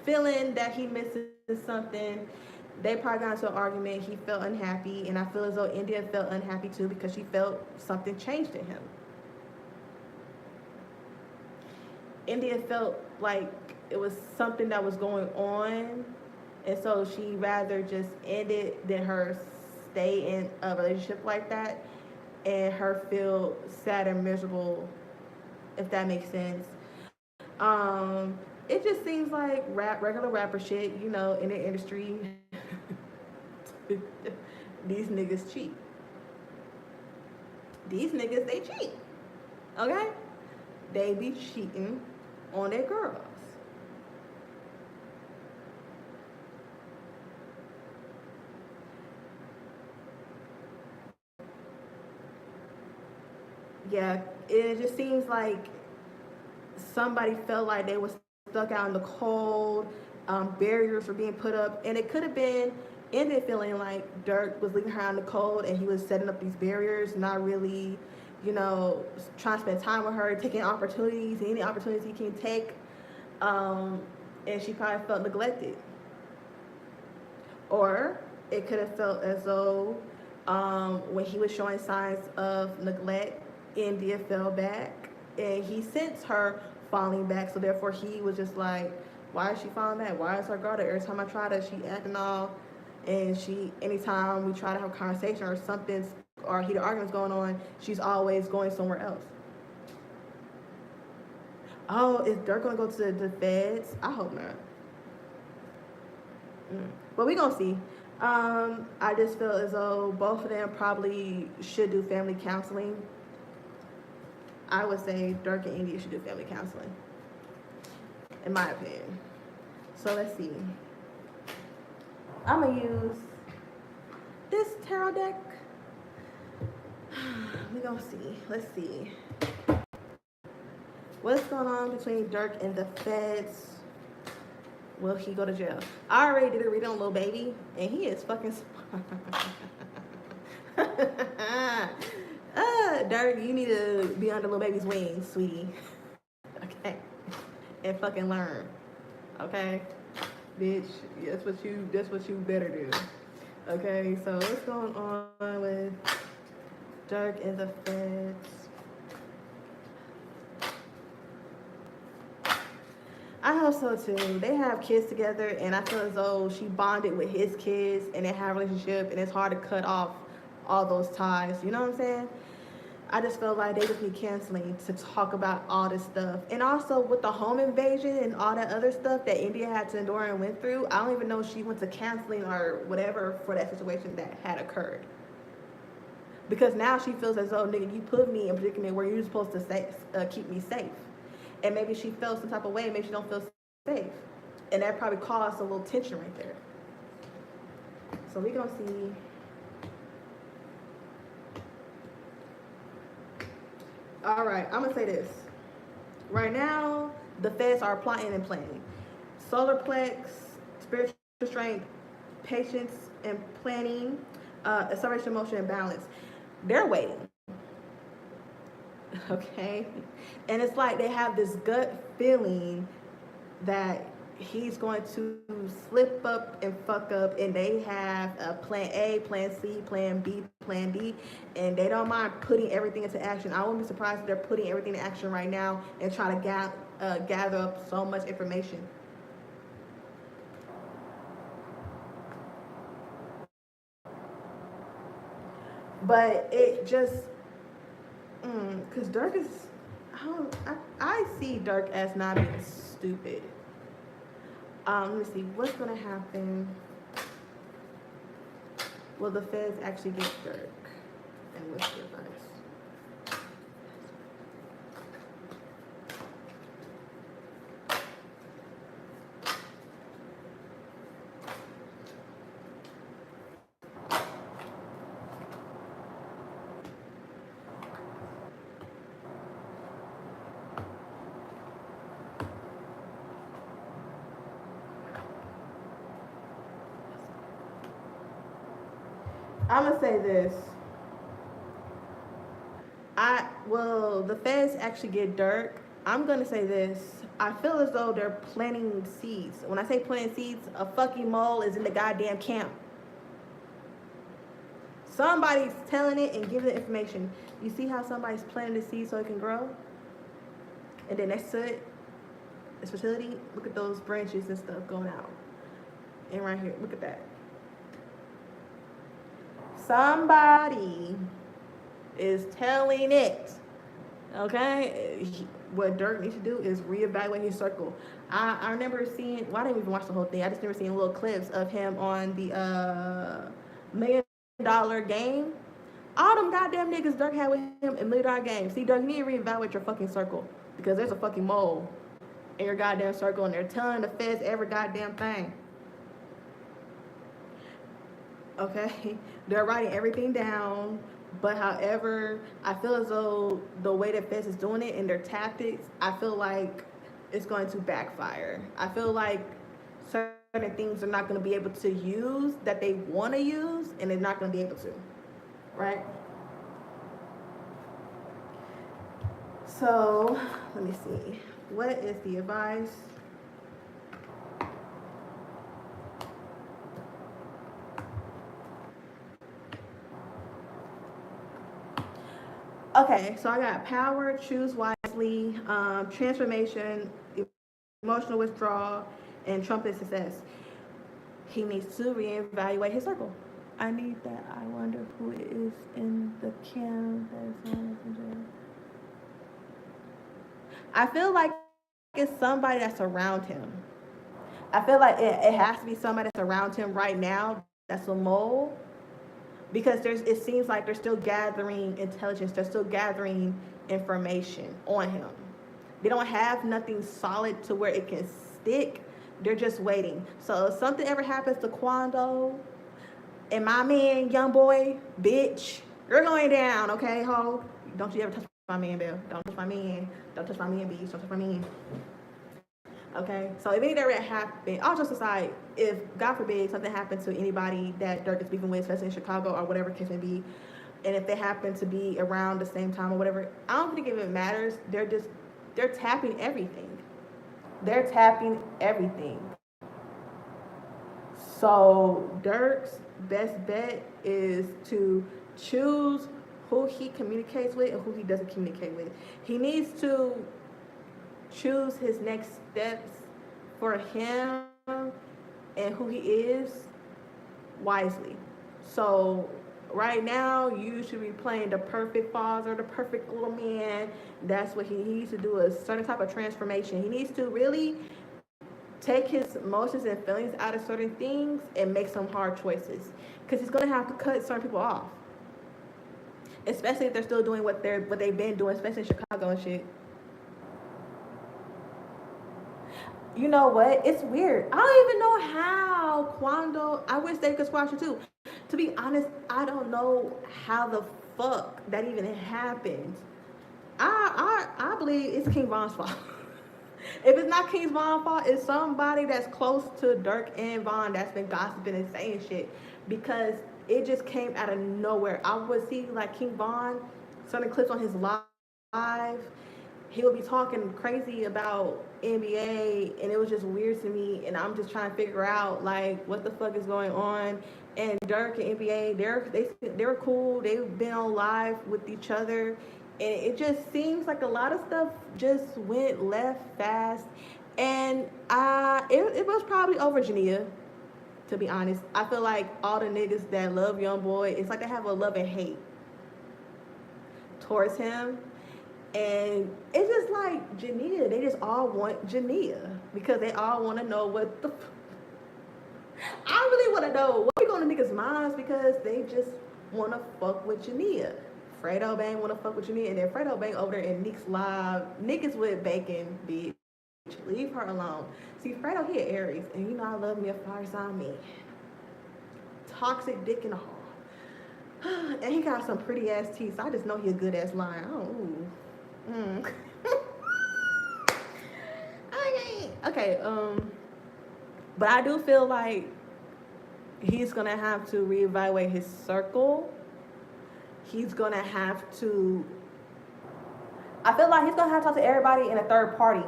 Feeling that he misses something. They probably got into an argument. He felt unhappy, and I feel as though India felt unhappy too because she felt something changed in him. India felt like it was something that was going on, and so she rather just end it than her stay in a relationship like that and her feel sad and miserable, if that makes sense. It just seems like regular rapper shit, in the industry. These niggas cheat. these niggas, they cheat. Okay? They be cheating on their girls. Yeah, it just seems like somebody felt like they was stuck out in the cold. Barriers were being put up, and it could have been ended feeling like Dirk was leaving her out in the cold, and he was setting up these barriers, not really, trying to spend time with her, taking opportunities, any opportunities he can take, and she probably felt neglected. Or it could have felt as though when he was showing signs of neglect, India fell back, and he sensed her falling back. So therefore, he was just like, "Why is she falling back? Why is her guarded? Every time I try to, she acting all." And anytime we try to have a conversation or something, or heated arguments going on, she's always going somewhere else. Oh, is Dirk gonna go to the feds? I hope not. But we gonna see. I just feel as though both of them probably should do family counseling. I would say Dirk and India should do family counseling, in my opinion. So let's see. I'm gonna use this tarot deck. We gonna see. Let's see. What's going on between Dirk and the feds? Will he go to jail? I already did a reading on Lil Baby, and he is fucking Dirk, you need to be under Lil Baby's wings, sweetie. Okay? And fucking learn. Okay? Bitch, that's what you better do. Okay, so what's going on with Dirk and the feds? I hope so too. They have kids together, and I feel as though she bonded with his kids, and they have a relationship, and it's hard to cut off all those ties. You know what I'm saying? I just feel like they just need canceling to talk about all this stuff. And also with the home invasion and all that other stuff that India had to endure and went through, I don't even know if she went to canceling or whatever for that situation that had occurred. Because now she feels as though, nigga, you put me in a predicament where you're supposed to keep me safe. And maybe she felt some type of way, maybe she don't feel safe. And that probably caused a little tension right there. So we're gonna see. All right, I'm gonna say this. Right now, the feds are plotting and planning. Solar plex, spiritual strength, patience and planning, acceleration, motion, and balance. They're waiting. Okay? And it's like they have this gut feeling that he's going to slip up and fuck up, and they have a plan A, plan C, plan B, plan D, and they don't mind putting everything into action. I wouldn't be surprised if they're putting everything in action right now and trying to gather up so much information. But it just, because Dirk is, I see Dirk as not being stupid. Let me see, what's going to happen? Will the feds actually get Dirk? And what's the advice? I'm gonna say this. Will the feds actually get Dirk? I'm gonna say this. I feel as though they're planting seeds. When I say planting seeds, a fucking mole is in the goddamn camp. Somebody's telling it and giving the information. You see how somebody's planting the seed so it can grow? And then next to it, this fertility, look at those branches and stuff going out. And right here, look at that. Somebody is telling it. Okay? What Dirk needs to do is reevaluate his circle. I remember seeing, well, I didn't even watch the whole thing. I just remember seeing little clips of him on the $1 Million Game All them goddamn niggas Dirk had with him in $1 million games. See, Dirk, you need to reevaluate your fucking circle because there's a fucking mole in your goddamn circle, and they're telling the feds every goddamn thing. Okay, they're writing everything down. But however, I feel as though the way that Feds is doing it and their tactics, I feel like it's going to backfire. I feel like certain things they're not going to be able to use that they want to use, and they're not going to be able to, right? So let me see. What is the advice? Okay, so I got power, choose wisely, transformation, emotional withdrawal, and trumpet success. He needs to reevaluate his circle. I need that. I wonder who it is in the camp that's on Messenger. I feel like it's somebody that's around him. I feel like it has to be somebody that's around him right now that's a mole, because it seems like they're still gathering intelligence, they're still gathering information on him. They don't have nothing solid to where it can stick. They're just waiting. So if something ever happens to Quando and my man, young boy, bitch, you're going down, okay, ho? Don't you ever touch my man, Bill. Don't touch my man. Don't touch my man, bitch. Don't touch my man. Okay, so if anything ever happened, all just aside, if God forbid something happened to anybody that Dirk is speaking with, especially in Chicago or whatever case may be, and if they happen to be around the same time or whatever, I don't think it matters. They're tapping everything. They're tapping everything. So Dirk's best bet is to choose who he communicates with and who he doesn't communicate with. He needs to choose his next steps for him and who he is wisely. So right now, you should be playing the perfect father, the perfect little man. That's what he needs to do, a certain type of transformation. He needs to really take his emotions and feelings out of certain things and make some hard choices, because he's going to have to cut certain people off, especially if they're still doing what they've been doing, especially in Chicago and shit. You know what? It's weird. I don't even know how Quando. I wish they could squash it too. To be honest, I don't know how the fuck that even happened. I believe it's King Von's fault. If it's not King Von's fault, it's somebody that's close to Dirk and Von that's been gossiping and saying shit, because it just came out of nowhere. I would see like King Von, certain clips on his live. He would be talking crazy about NBA, and it was just weird to me. And I'm just trying to figure out like what the fuck is going on. And Dirk and NBA, they were cool. They've been on live with each other, and it just seems like a lot of stuff just went left fast. And it was probably over Jania. To be honest, I feel like all the niggas that love Young Boy, it's like they have a love and hate towards him. And it's just like Jania, they just all want Jania because they all want to know what the. I really want to know what be going to niggas' minds, because they just want to fuck with Jania. Fredo Bang want to fuck with Jania, and then Fredo Bang over there in Nick's live. Nick is with Bacon, bitch. Leave her alone. See, Fredo, he an Aries, and you know I love me a fire sign me. Toxic dick in the hall. And he got some pretty ass teeth, so I just know he a good ass lion. Oh, okay, but I do feel like he's gonna have to reevaluate his circle. He's gonna have to. I feel like he's gonna have to talk to everybody in a third party.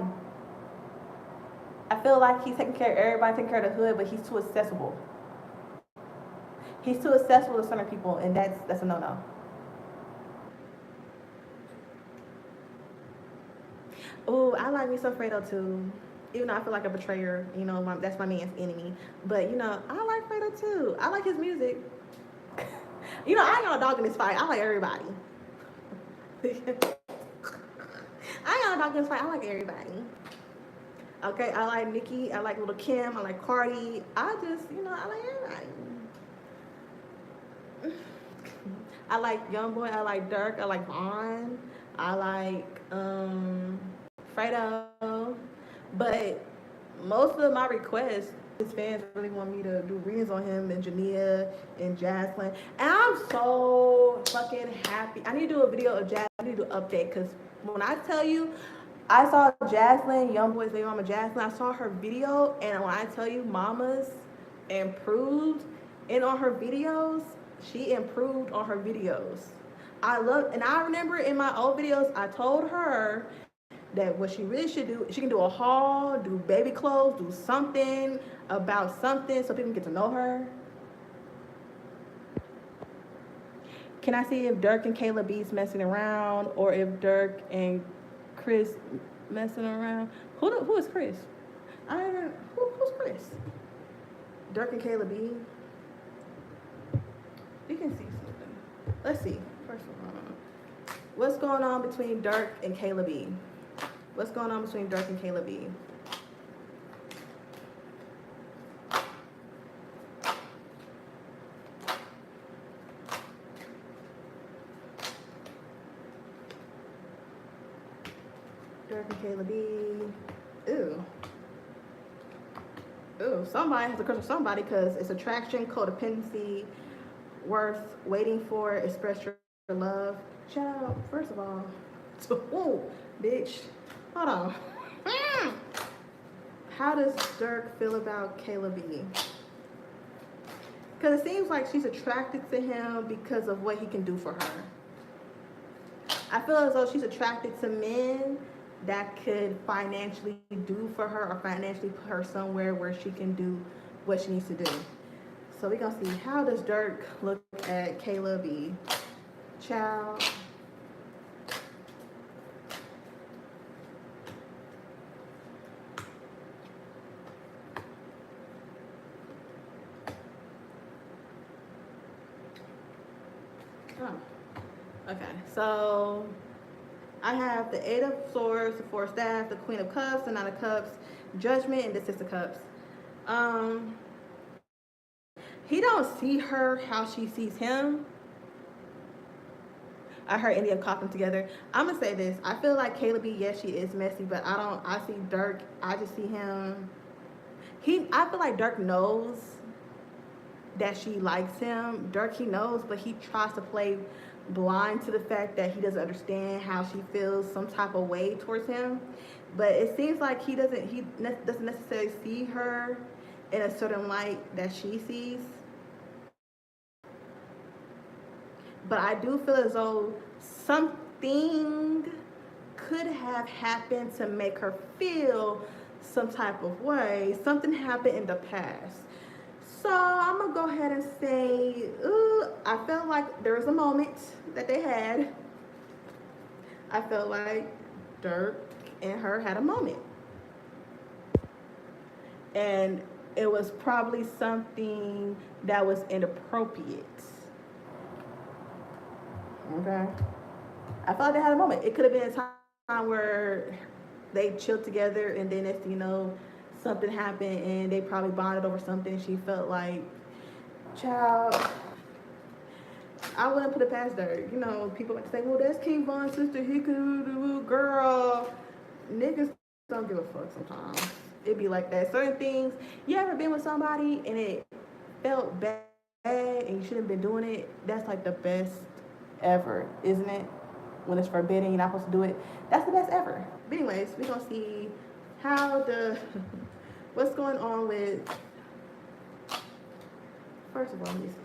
I feel like he's taking care of everybody, taking care of the hood, but he's too accessible. He's too accessible to certain people, and that's a no-no. Oh, I like me some Fredo too. Even though I feel like a betrayer, you know, that's my man's enemy. But you know, I like Fredo too. I like his music. You know, I ain't gonna dog in this fight. I like everybody. I ain't gonna dog in this fight. I like everybody. Okay, I like Nicki. I like Lil' Kim. I like Cardi. I just, you know, I like everybody. I like YoungBoy, I like Durk, I like Vaughn, I like Fredo. But most of my requests, his fans really want me to do readings on him and Jania and Jaslyn. And I'm so fucking happy. I need to do a video of Jaslyn. I need to do an update because when I tell you, I saw Jaslyn, YoungBoy's baby mama Jaslyn. I saw her video, and when I tell you, Mama's improved, and on her videos, she improved on her videos. And I remember in my old videos, I told her that what she really should do, she can do a haul, do baby clothes, do something about something so people can get to know her. Can I see if Durk and Kayla B's messing around, or if Durk and Chris messing around? Who is Chris? Who's Chris? Durk and Kayla B. We can see something. Let's see. First of all, what's going on between Durk and Kayla B? What's going on between Durk and Kayla B? Durk and Kayla B. Ooh. Ooh, somebody has to crush on somebody because it's attraction, codependency, worth waiting for, express your love. Child, first of all, ooh, bitch, hold on. How does Durk feel about Kayla B? Because it seems like she's attracted to him because of what he can do for her. I feel as though she's attracted to men that could financially do for her or financially put her somewhere where she can do what she needs to do. So we're going to see, how does Durk look at Kayla B? Child. Oh. Okay, so I have the Eight of Swords, the Four of Staffs, the Queen of Cups, the Nine of Cups, Judgment, and the Six of Cups. He don't see her how she sees him. I heard India caught them together. I'm gonna say this. I feel like Kayla B, yes, she is messy, but I see Durk, I just see him. I feel like Durk knows that she likes him. Durk, he knows, but he tries to play blind to the fact that he doesn't understand how she feels some type of way towards him. But it seems like he doesn't necessarily see her in a certain light that she sees. But I do feel as though something could have happened to make her feel some type of way. Something happened in the past. So I'm gonna go ahead and say, I felt like there was a moment that they had. I felt like Durk and her had a moment. And it was probably something that was inappropriate. Okay. I felt like they had a moment. It could have been a time where they chilled together and then next thing you know, something happened and they probably bonded over something. She felt like, child, I wouldn't put it past her. You know, people like to say, well, that's King Von's sister. He could, girl. Niggas don't give a fuck sometimes. It be like that. Certain things, you ever been with somebody and it felt bad and you shouldn't have been doing it? That's like the best ever, isn't it? When it's forbidden, you're not supposed to do it. That's the best ever. But anyways, we're gonna see how what's going on with, first of all, let me see.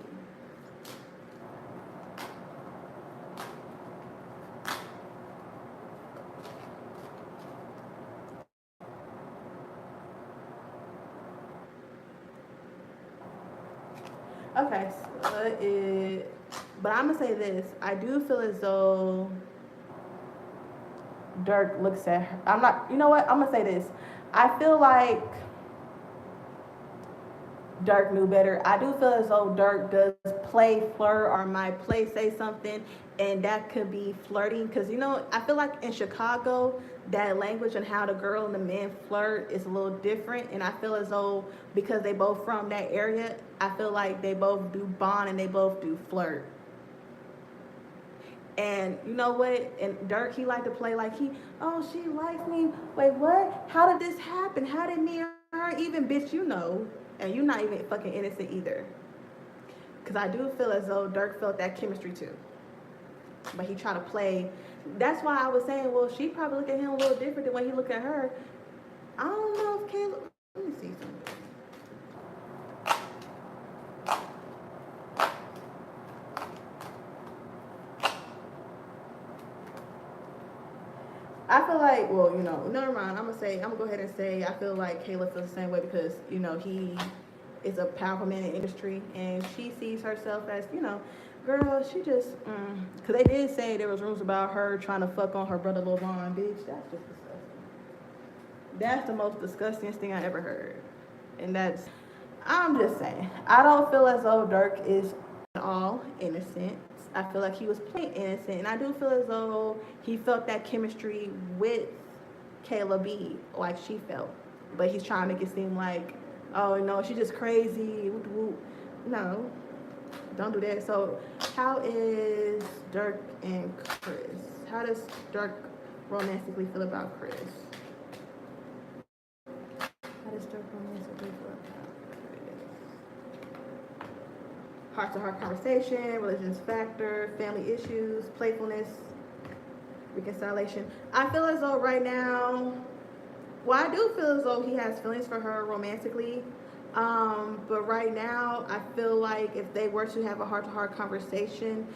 Okay, so but I'm gonna say this. I do feel as though Durk looks at her. I'm not, you know what? I'm gonna say this. I feel like Durk knew better. I do feel as though Durk does play flirt or might play say something, and that could be flirting. Because, you know, I feel like in Chicago, that language and how the girl and the man flirt is a little different. And I feel as though because they both from that area, I feel like they both do bond and they both do flirt. And you know what? And Dirk, he liked to play like oh, she likes me. Wait, what? How did this happen? How did me and her even, bitch, you know? And you're not even fucking innocent either. Because I do feel as though Dirk felt that chemistry too. But he tried to play. That's why I was saying, well, she probably look at him a little different than when he looked at her. I don't know if Caleb. Let me see something. I feel like, well, you know, never mind. I'm gonna go ahead and say, I feel like Caleb feels the same way because, you know, he is a powerful man in the industry, and she sees herself as, you know, girl, she just, because they did say there was rumors about her trying to fuck on her brother Lil Vaughn, bitch. That's just disgusting. That's the most disgusting thing I ever heard, and I'm just saying, I don't feel as though Dirk is at all innocent. I feel like he was playing innocent, and I do feel as though he felt that chemistry with Kayla B, like she felt. But he's trying to make it seem like, oh no, she's just crazy. No, don't do that. So, how is Dirk and Chris? How does Dirk romantically feel about Chris? How does Dirk romantically feel about Chris? Heart-to-heart conversation, religious factor, family issues, playfulness, reconciliation. I feel as though right now, well, I do feel as though he has feelings for her romantically. But right now, I feel like if they were to have a heart-to-heart conversation,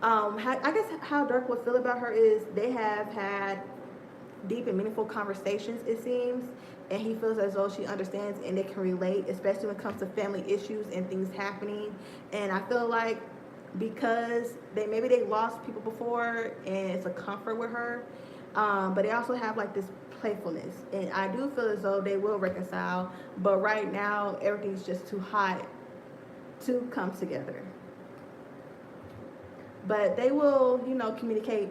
I guess how Dirk would feel about her is they have had deep and meaningful conversations, it seems, and he feels as though she understands and they can relate, especially when it comes to family issues and things happening. And I feel like because maybe they lost people before and it's a comfort with her, but they also have like this playfulness, and I do feel as though they will reconcile, but right now everything's just too hot to come together. But they will, you know, communicate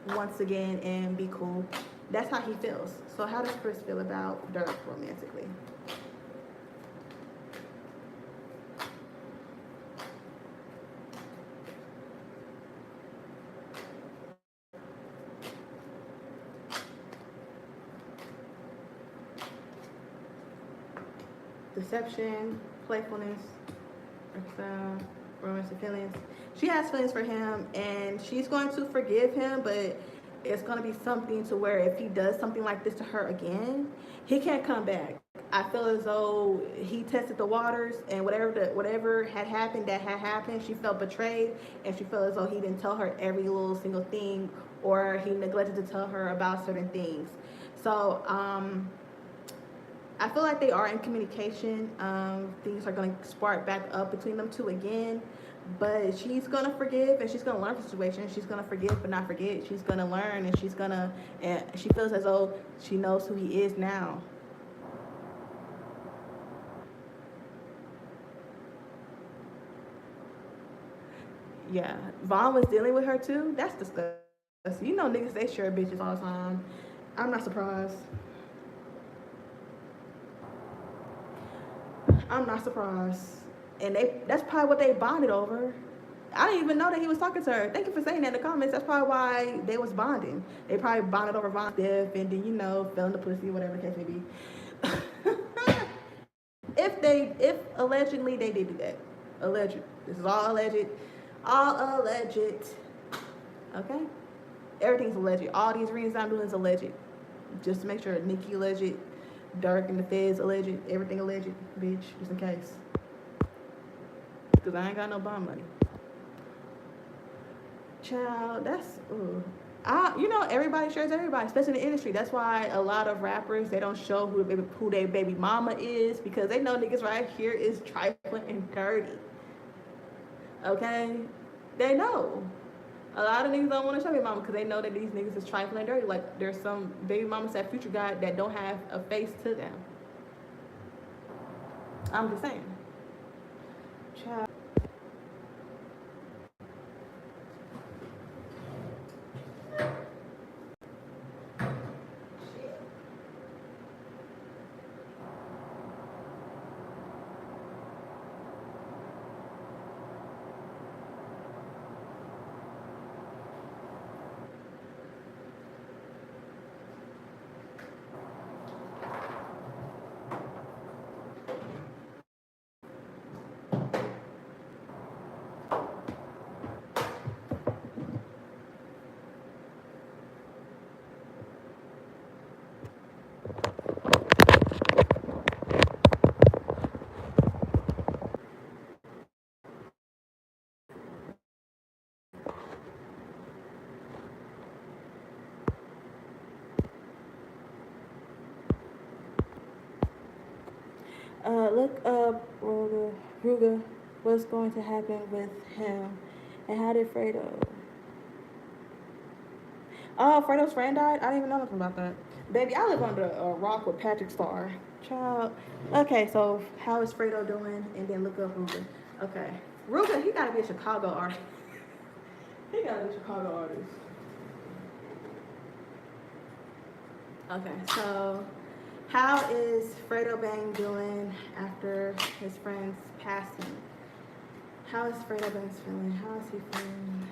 once again and be cool. That's how he feels. So how does Chris feel about Dirk romantically? Deception, playfulness, romantic feelings. She has feelings for him, and she's going to forgive him, but it's going to be something to where if he does something like this to her again, he can't come back. I feel as though he tested the waters, and whatever had happened that had happened, she felt betrayed, and she felt as though he didn't tell her every little single thing, or he neglected to tell her about certain things. So I feel like they are in communication. Things are going to spark back up between them two again. But she's going to forgive, and she's going to learn from the situation. She's going to forgive but not forget. She's going to learn, and and she feels as though she knows who he is now. Yeah, Vaughn was dealing with her too. That's disgusting. You know niggas, they share bitches all the time. I'm not surprised. I'm not surprised. And that's probably what they bonded over. I didn't even know that he was talking to her. Thank you for saying that in the comments. That's probably why they was bonding. They probably bonded over Von's death and then, you know, fell in the pussy, whatever the case may be. if allegedly they did do that. Alleged. This is all alleged. All alleged. Okay? Everything's alleged. All these readings I'm doing is alleged. Just to make sure Nikki alleged, Dirk and the feds alleged, everything alleged, bitch, just in case. Because I ain't got no bond money. Child, that's you know, everybody shares everybody, especially in the industry. That's why a lot of rappers, they don't show who their baby mama is, because they know niggas right here is trifling and dirty. Okay? They know. A lot of niggas don't want to show baby mama because they know that these niggas is trifling and dirty. Like, there's some baby mamas that Future got that don't have a face to them. I'm just saying. Child. Look up Ruga. What's going to happen with him? And how did Fredo? Oh, Fredo's friend died? I didn't even know nothing about that. Baby, I live under a rock with Patrick Star. Child. Okay, so how is Fredo doing? And then look up Ruga. Okay. Ruga, he gotta be a Chicago artist. He gotta be a Chicago artist. Okay, so how is Fredo Bang doing after his friend's passing? How is Fredo Bang feeling? How is he feeling?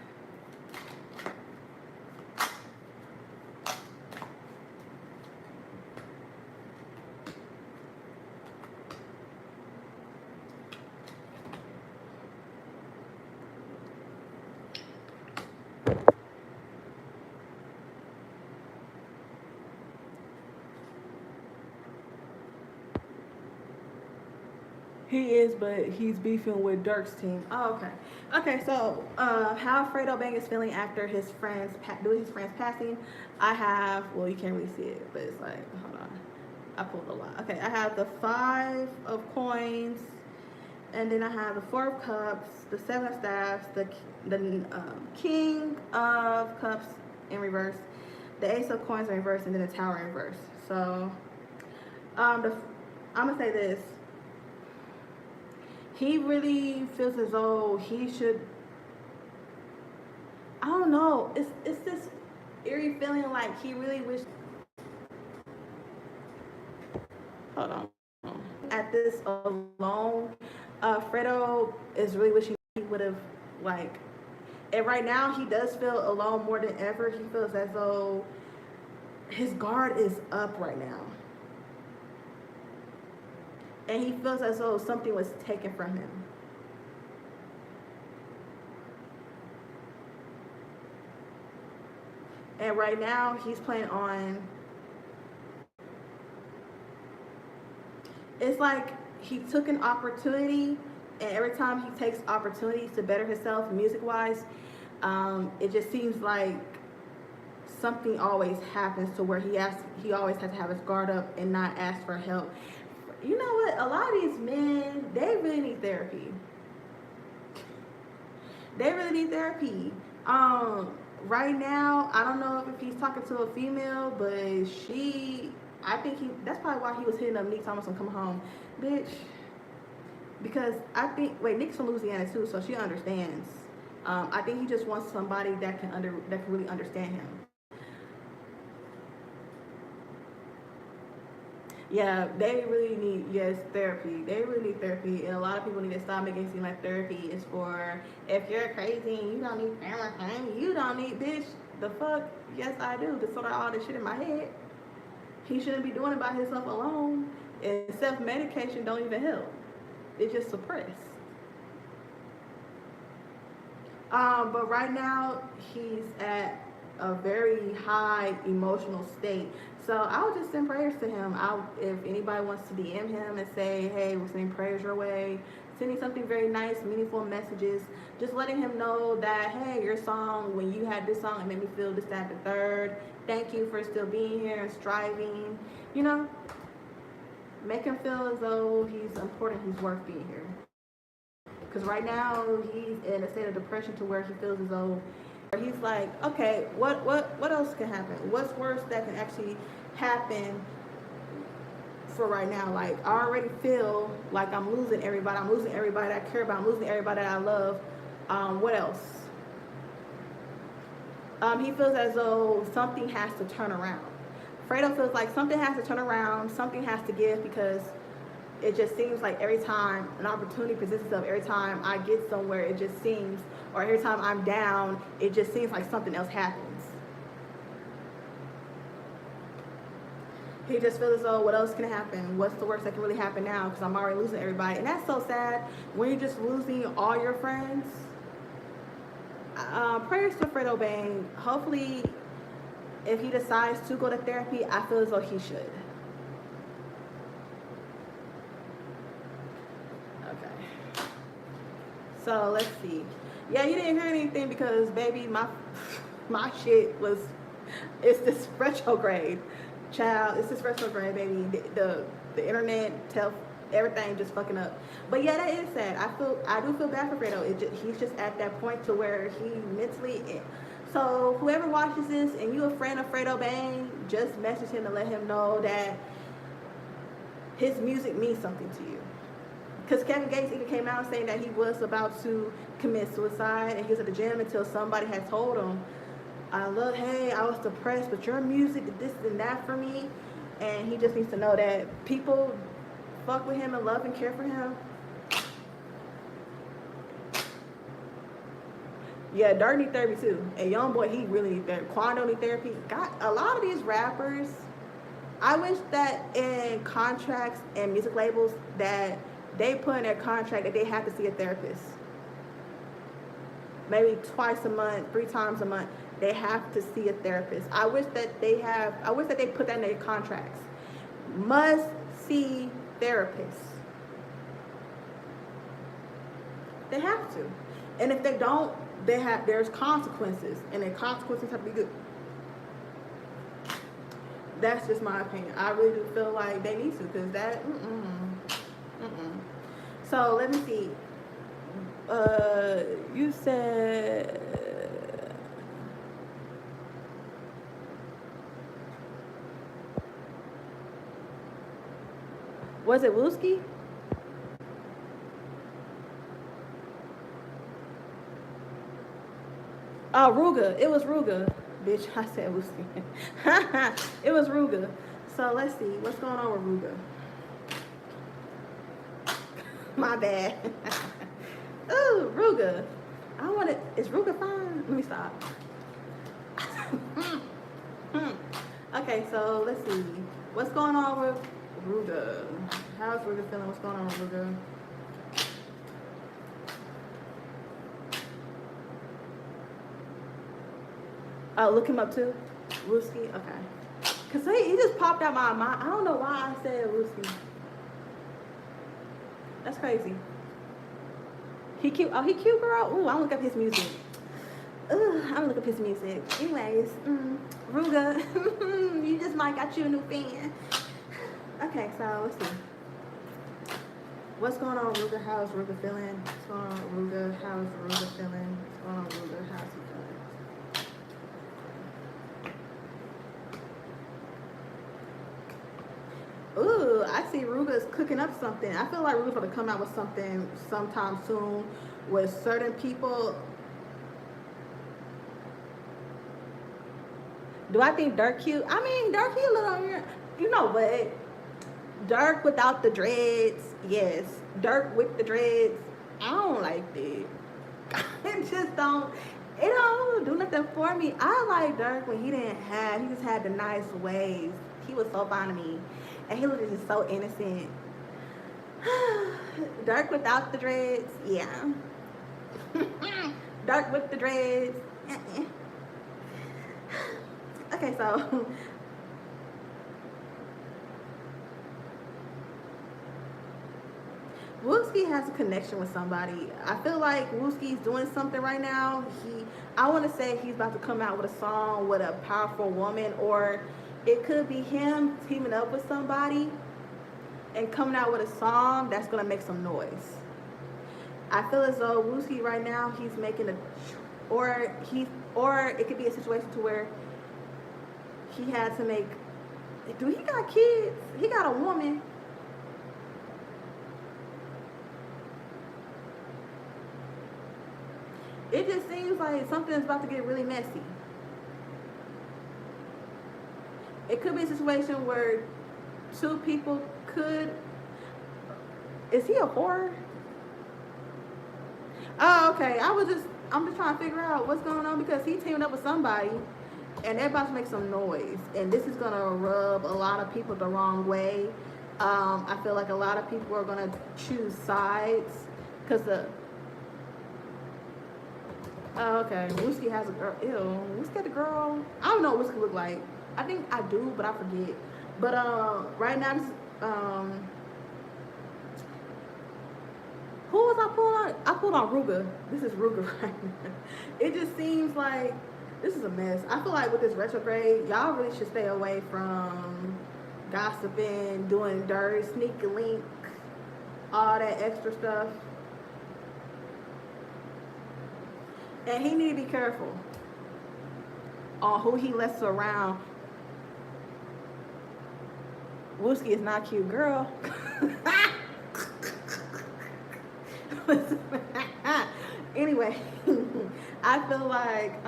He is, but he's beefing with Dirk's team. Oh, okay. Okay, so how Fredo Bang is feeling after his friends doing his friends passing. I have, well, you can't really see it, but it's like, hold on. I pulled a lot. Okay, I have the 5 of coins, and then I have the 4 of cups, the 7 of staffs, the king of cups in reverse, the ace of coins in reverse, and then the tower in reverse. So, I'm gonna say this. He really feels as though he should. I don't know. It's this eerie feeling like he really wished. Hold on. At this alone, Fredo is really wishing he would have like. And right now, he does feel alone more than ever. He feels as though his guard is up right now. And he feels as though something was taken from him. And right now, he's playing on. It's like he took an opportunity, and every time he takes opportunities to better himself music-wise, it just seems like something always happens to where he always has to have his guard up and not ask for help. You know what? A lot of these men, they really need therapy. They really need therapy. Right now, I don't know if he's talking to a female, but I think that's probably why he was hitting up Nick Thomas and come home. Bitch. Because Nick's from Louisiana too, so she understands. I think he just wants somebody that can really understand him. Yeah, they really need therapy. They really need therapy, and a lot of people need to stop making it seem like therapy is for if you're crazy and you don't need family. You don't need bitch. The fuck? Yes, I do. To sort out all this shit in my head. He shouldn't be doing it by himself alone. And self-medication don't even help. It just suppress. But right now he's at a very high emotional state. So I'll just send prayers to him. If anybody wants to DM him and say, hey, we're sending prayers your way, sending something very nice, meaningful messages, just letting him know that, hey, your song, when you had this song, it made me feel this, that, the third. Thank you for still being here and striving. You know, make him feel as though he's important, he's worth being here. Because right now he's in a state of depression to where he feels as though he's like, okay, what else can happen? What's worse that can actually happen for right now? Like, I already feel like I'm losing everybody. I'm losing everybody that I care about. I'm losing everybody that I love. What else? He feels as though something has to turn around. Fredo feels like something has to turn around. Something has to give because it just seems like every time an opportunity presents itself, every time I get somewhere, it just seems, or every time I'm down, it just seems like something else happens. He just feels as though, what else can happen? What's the worst that can really happen now? Because I'm already losing everybody. And that's so sad when you're just losing all your friends. Prayers to Fredo Bang. Hopefully, if he decides to go to therapy, I feel as though he should. So let's see. Yeah, you didn't hear anything because baby, my shit was, it's this retrograde, child. It's this retrograde, baby. The internet everything just fucking up. But yeah, that is sad. I do feel bad for Fredo. He's just at that point to where he mentally. So whoever watches this and you a friend of Fredo Bang, just message him to let him know that his music means something to you. Because Kevin Gates even came out saying that he was about to commit suicide, and he was at the gym until somebody had told him, I was depressed, but your music did this and that for me. And he just needs to know that people fuck with him and love and care for him. Yeah, Durk need therapy too. And Youngboy, he really need therapy. Quando need therapy. God, a lot of these rappers, I wish that in contracts and music labels that they put in their contract that they have to see a therapist. Maybe twice a month, 3 times a month, they have to see a therapist. I wish that they put that in their contracts. Must see therapists. They have to. And if they don't, there's consequences, and the consequences have to be good. That's just my opinion. I really do feel like they need to, because that, So let me see. You said, was it Wooski? Oh, Ruga. It was Ruga. Bitch, I said Wooski. It was Ruga. So let's see. What's going on with Ruga? My bad. Ooh, Ruga. I want it. Is Ruga fine? Let me stop. Okay, so let's see. What's going on with Ruga? How's Ruga feeling? What's going on with Ruga? Oh, look him up too. Wooski. Okay. Cause he just popped out my mind. I don't know why I said Wooski. That's crazy. He cute. Oh, he cute, girl. Ooh, I'm gonna look up his music. Ooh, I'm gonna look up his music. Anyways, Ruga, you just might got you a new fan. Okay, so let's see. What's going on, Ruga? How's Ruga feeling? What's going on, Ruga? How's Ruga feeling? What's going on, Ruga? How's he feeling? Ooh, I see Ruga's cooking up something. I feel like Ruga's gonna come out with something sometime soon with certain people. Do I think Durk cute? I mean, Durk cute a little, you know what? Durk without the dreads, yes. Durk with the dreads, I don't like it. It just don't, it don't do nothing for me. I like Durk when he just had the nice waves. He was so fine to me. And he looked just so innocent. Durk without the dreads, yeah. Durk with the dreads, Okay, so Wooski has a connection with somebody. I feel like Wooski's doing something right now. I want to say he's about to come out with a song with a powerful woman, or it could be him teaming up with somebody and coming out with a song that's gonna make some noise. I feel as though Wooski right now he's making or it could be a situation to where he had to make. Do he got kids? He got a woman. It just seems like something's about to get really messy. It could be a situation where 2 people could. Is he a whore? Oh, okay. I'm just trying to figure out what's going on because he teamed up with somebody and they're about to make some noise. And this is going to rub a lot of people the wrong way. I feel like a lot of people are going to choose sides because oh, okay. Wooski has a girl. Ew. Wooski got a girl. I don't know what Wooski look like. I think I do, but I forget. But right now, this who was I pulling on? I pulled on Ruga. This is Ruga right now. It just seems like this is a mess. I feel like with this retrograde, y'all really should stay away from gossiping, doing dirty, sneaky link. all that extra stuff. And he need to be careful on who he lets around. Wooski is not cute, girl. Anyway, I feel like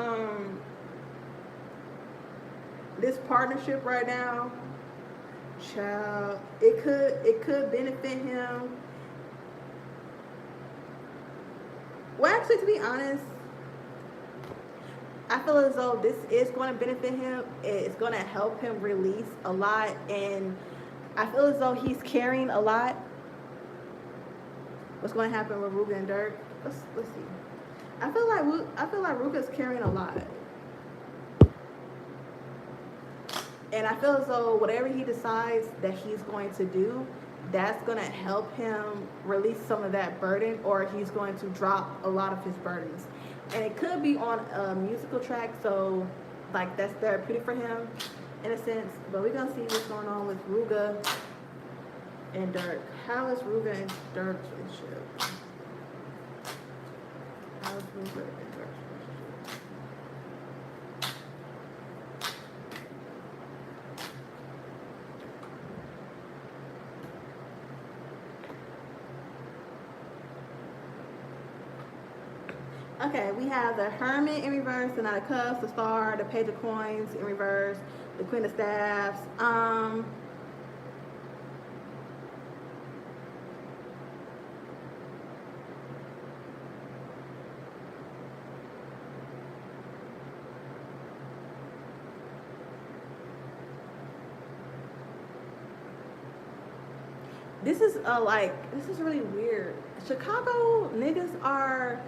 this partnership right now, child, it could benefit him. Well, actually, to be honest, I feel as though this is going to benefit him. It's going to help him release a lot, and I feel as though he's carrying a lot. What's going to happen with Ruga and Durk? Let's see. I feel like Ruga's carrying a lot, and I feel as though whatever he decides that he's going to do, that's going to help him release some of that burden, or he's going to drop a lot of his burdens. And it could be on a musical track, so like that's therapeutic for him in a sense. But we're gonna see what's going on with Ruga and Durk. How is Ruga and Durk's relationship? How is Ruga and Durk's relationship? Okay, we have the Hermit in reverse, the Knight of Cups, the Star, the Page of Coins in reverse, the Queen of Staffs. This is really weird. Chicago niggas are,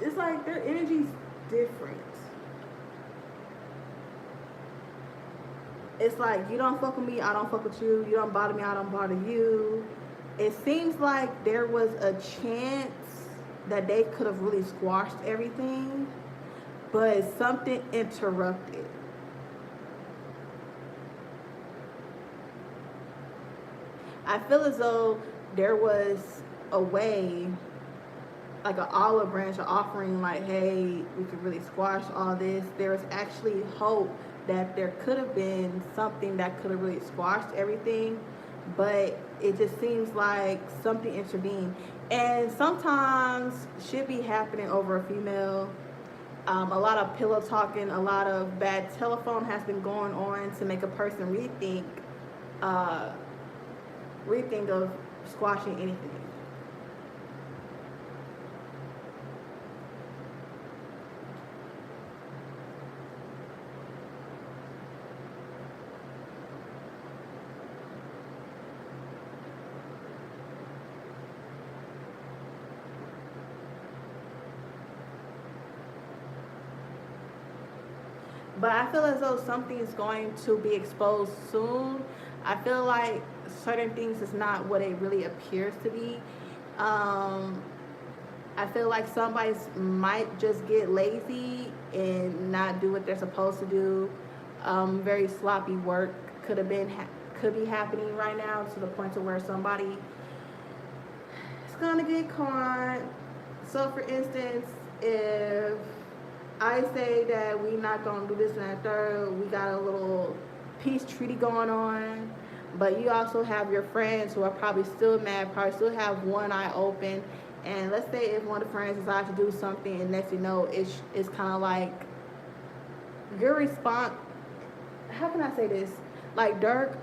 it's like their energy's different. It's like, you don't fuck with me, I don't fuck with you. You don't bother me, I don't bother you. It seems like there was a chance that they could have really squashed everything, but something interrupted. I feel as though there was a way, like an olive branch, an offering, like, hey, we could really squash all this. There was actually hope that there could have been something that could have really squashed everything, but it just seems like something intervened. And sometimes shit be happening over a female. A lot of pillow talking, a lot of bad telephone has been going on to make a person rethink of squashing anything. But I feel as though something is going to be exposed soon. I feel like certain things is not what it really appears to be. I feel like somebody might just get lazy and not do what they're supposed to do. Very sloppy work could be happening right now, to the point to where somebody is gonna get caught. So for instance, if I say that we not gonna do this and that third, we got a little peace treaty going on, but you also have your friends who are probably still mad, probably still have one eye open. And let's say if one of the friends decides to do something, and next you know, it's kind of like your response. How can I say this? Like Durk's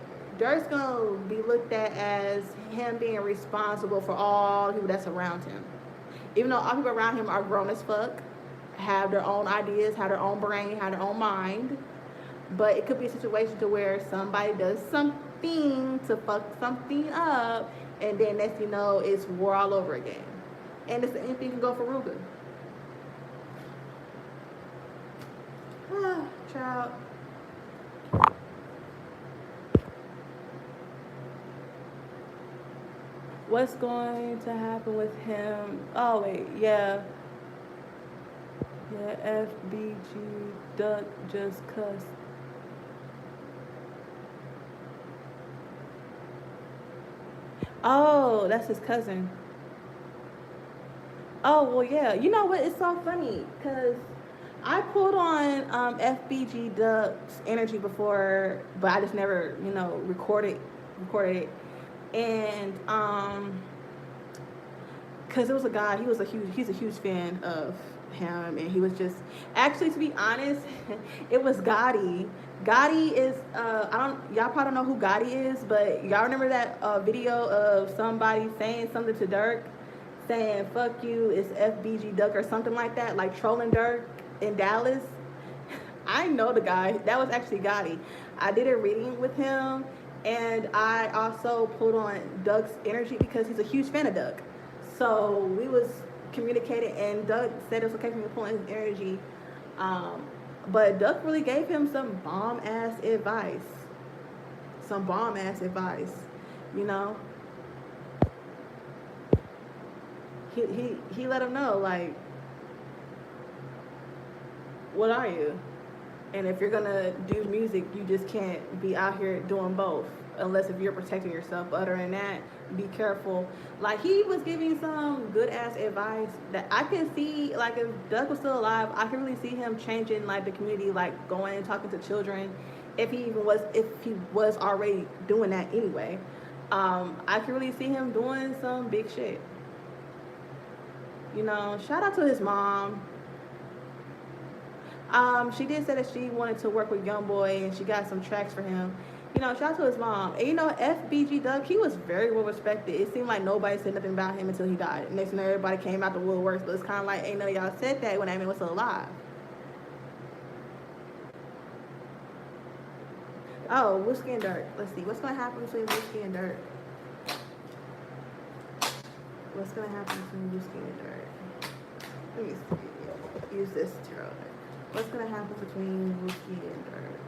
gonna be looked at as him being responsible for all the people that's around him, even though all people around him are grown as fuck, have their own ideas, have their own brain, have their own mind. But it could be a situation to where somebody does something to fuck something up, and then next you know, it's war all over again. And it's the same thing can go for Ruga. Child. What's going to happen with him? Oh wait, yeah. Yeah, FBG Duck just cussed. Oh, that's his cousin. Oh, well, yeah. You know what? It's so funny because I pulled on FBG Duck's energy before, but I just never, recorded it. And because it was a guy, he's a huge fan of him, and he was just actually, to be honest, it was Gotti. Gotti is y'all probably don't know who Gotti is, but y'all remember that video of somebody saying something to Dirk, saying "fuck you," it's FBG Duck or something like that, like trolling Dirk in Dallas. I know the guy. That was actually Gotti. I did a reading with him, and I also pulled on Doug's energy because he's a huge fan of Doug. So we was communicating, and Doug said it was okay for me to pull in his energy. Um, but Doug really gave him some bomb ass advice. Some bomb ass advice. You know, he let him know, like, what are you? And if you're gonna do music, you just can't be out here doing both, unless if you're protecting yourself. Other than that, be careful. Like, he was giving some good ass advice that I can see. Like, if Doug was still alive, I can really see him changing, like, the community, like going and talking to children. If he was already doing that anyway, I can really see him doing some big shit. You know, shout out to his mom. She did say that she wanted to work with YoungBoy, and she got some tracks for him. You know, shout out to his mom. And you know, FBG Doug, he was very well respected. It seemed like nobody said nothing about him until he died. Next thing, everybody came out the woodworks, but it's kind of like ain't none of y'all said that when that man was still alive. Oh, Whiskey and Dirt. Let's see. What's gonna happen between Whiskey and Dirt? What's gonna happen between Whiskey and Dirt? Let me see. Use this tarot. What's gonna happen between Whiskey and Dirt?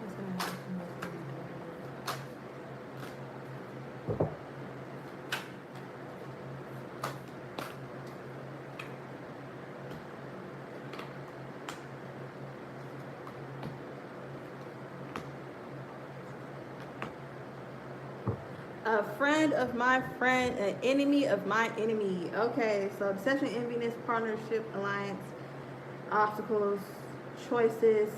What's gonna happen between a friend of my friend, an enemy of my enemy. Okay, so deception, enviness, partnership, alliance, obstacles, choices.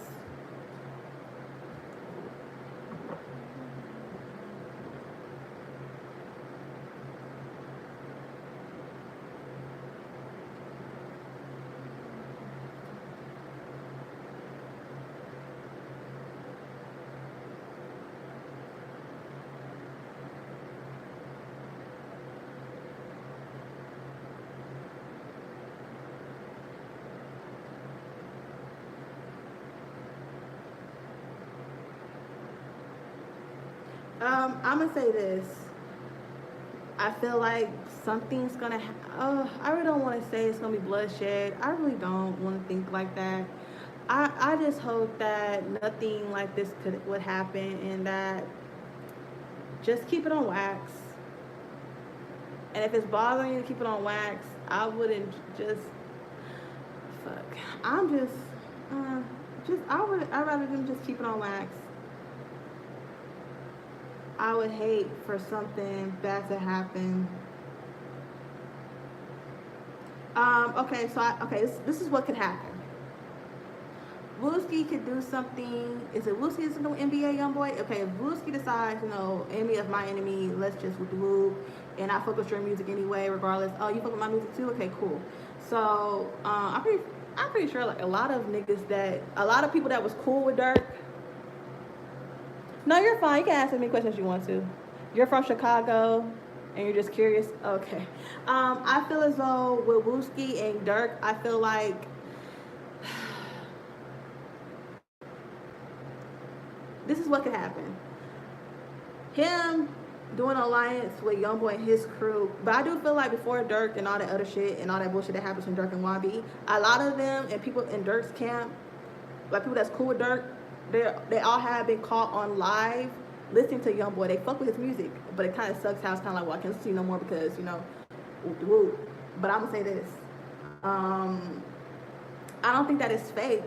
I'm gonna say this. I feel like something's gonna. I really don't want to say it's gonna be bloodshed. I really don't want to think like that. I just hope that nothing like this would happen, and that just keep it on wax. And if it's bothering you to keep it on wax, I wouldn't just fuck. I'm just I'd rather them just keep it on wax. I would hate for something bad to happen. Okay, so this is what could happen. Wooski could do something. Is it Wooski is no NBA young boy? Okay, if Wooski decides, enemy of my enemy, let's just with the woo, and I fuck with your music anyway, regardless. Oh, you fuck with my music too? Okay, cool. So I'm pretty sure like a lot of people that was cool with Dirk. No, you're fine. You can ask as many questions as you want to. You're from Chicago, and you're just curious. Okay. I feel as though with Wooski and Dirk, I feel like this is what could happen. Him doing an alliance with YoungBoy and his crew, but I do feel like before Dirk and all that other shit and all that bullshit that happens from Dirk and YB, a lot of them and people in Dirk's camp, like people that's cool with Dirk, they all have been caught on live listening to YoungBoy. They fuck with his music, but it kind of sucks how it's kind of like, well, I can't see no more because woo. But I'm gonna say this, I don't think that it's fake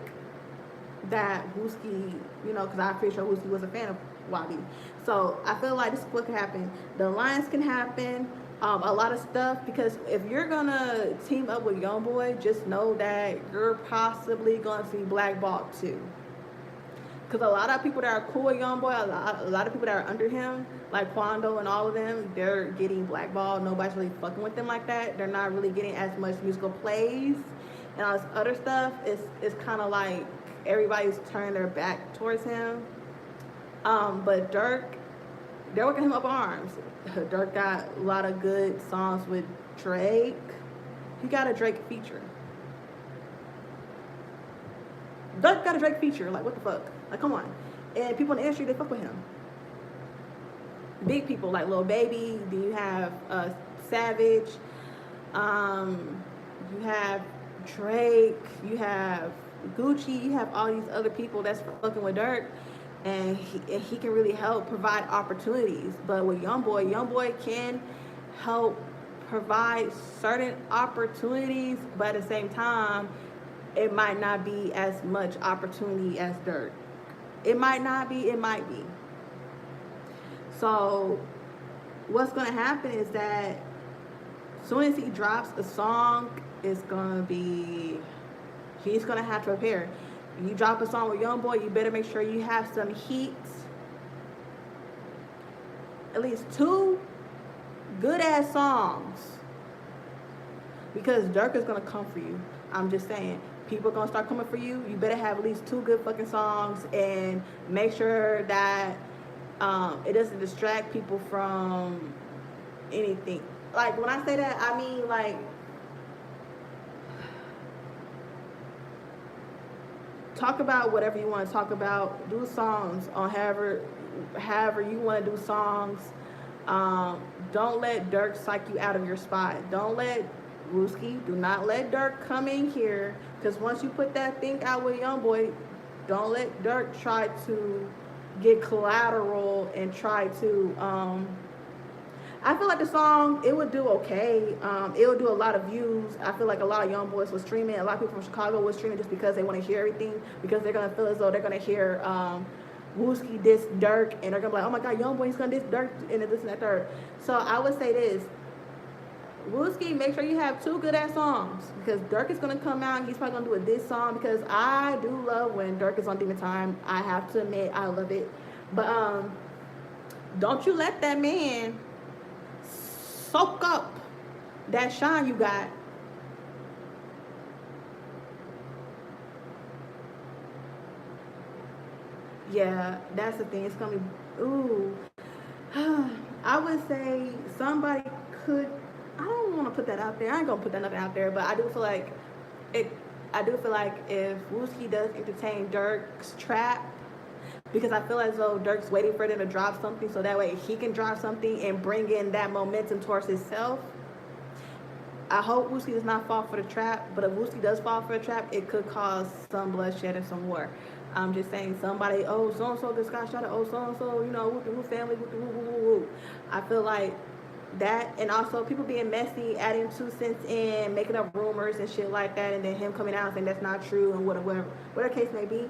that Wooski, because I'm pretty sure Wooski was a fan of Wabi. So I feel like this is what can happen. The alliance can happen. A lot of stuff, because if you're gonna team up with YoungBoy, just know that you're possibly gonna see blackballed too. Because a lot of people that are cool with YoungBoy, a lot of people that are under him, like Quando and all of them, they're getting blackballed. Nobody's really fucking with them like that. They're not really getting as much musical plays and all this other stuff. It's kind of like everybody's turning their back towards him. But Durk, they're working him up arms. Durk got a lot of good songs with Drake. He got a Drake feature. Durk got a Drake feature. Like, what the fuck? Like, come on. And people in the industry, they fuck with him. Big people like Lil Baby. Then you have Savage. You have Drake. You have Gucci. You have all these other people that's fucking with Durk. And he can really help provide opportunities. But with YoungBoy can help provide certain opportunities, but at the same time, it might not be as much opportunity as Durk. It might not be, it might be. So what's gonna happen is that as soon as he drops a song, it's gonna be, he's gonna have to prepare. You drop a song with YoungBoy, you better make sure you have some heat. At least 2 good ass songs. Because Durk is gonna come for you. I'm just saying. People are gonna start coming for you. You better have at least 2 good fucking songs, and make sure that it doesn't distract people from anything. Like, when I say that, I mean like, talk about whatever you want to talk about. Do songs on however you want to do songs. Don't let Durk psych you out of your spot. Don't let Wooski, do not let Durk come in here, because once you put that thing out with YoungBoy, don't let Durk try to get collateral and try to I feel like the song, it would do okay. It would do a lot of views. I feel like a lot of young boys was streaming. A lot of people from Chicago was streaming just because they want to hear everything, because they're going to feel as though they're going to hear Wooski diss Durk, and they're going to be like, oh my God, YoungBoy, he's going to diss Durk, and this and that third. So I would say this. Wooski, make sure you have 2 good ass songs, because Durk is going to come out and he's probably going to do a diss song, because I do love when Durk is on Demon Time. I have to admit, I love it. But don't you let that man soak up that shine you got. Yeah, that's the thing. It's gonna be, ooh. I would say somebody could, I don't want to put that out there. I ain't gonna put that nothing out there, but I do feel like it. I do feel like if Wooski does entertain Durk's trap, because I feel as though Durk's waiting for them to drop something, so that way he can drop something and bring in that momentum towards himself. I hope Wooski does not fall for the trap, but if Wooski does fall for the trap, it could cause some bloodshed and some war. I'm just saying, somebody, oh, so-and-so just got shot at, oh, so-and-so, you know, whoop the whoop family, whoop the whoop, whoop, whoop, whoop. I feel like that, and also people being messy, adding 2 cents in, making up rumors and shit like that, and then him coming out and saying that's not true, and whatever the case may be.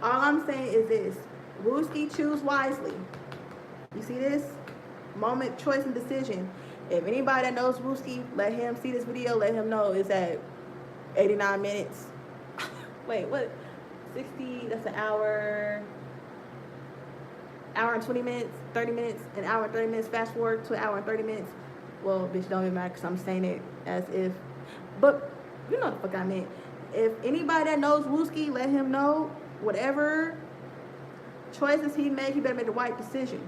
All I'm saying is this: Wooski, choose wisely. You see this? Moment, choice, and decision. If anybody that knows Wooski, let him see this video. Let him know it's at 89 minutes. Wait, what? 60, that's an hour. Hour and 20 minutes, 30 minutes, an hour and 30 minutes. Fast forward to an hour and 30 minutes. Well, bitch, don't even matter, because I'm saying it as if. But you know what the fuck I meant. If anybody that knows Wooski, let him know. Whatever choices he makes, he better make the right decision.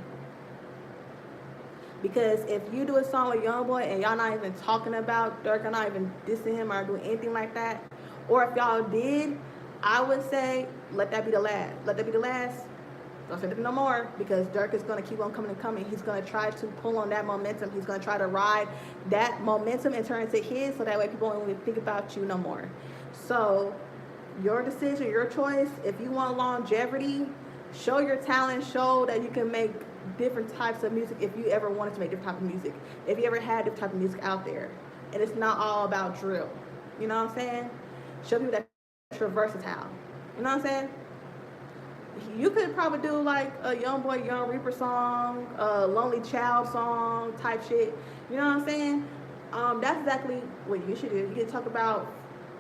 Because if you do a song with YoungBoy and y'all not even talking about Durk, or not even dissing him or doing anything like that, or if y'all did, I would say let that be the last. Let that be the last. Don't say nothing no more, because Durk is going to keep on coming and coming. He's going to try to pull on that momentum. He's going to try to ride that momentum and turn it to his, so that way people won't even think about you no more. So your decision, your choice. If you want longevity, show your talent, show that you can make different types of music. If you ever wanted to make different type of music, if you ever had different type of music out there, and it's not all about drill, you know what I'm saying? Show people that you're versatile, you know what I'm saying? You could probably do like a Young Boy, Young Reaper song, a Lonely Child song type shit. You know what I'm saying? That's exactly what you should do. You can talk about,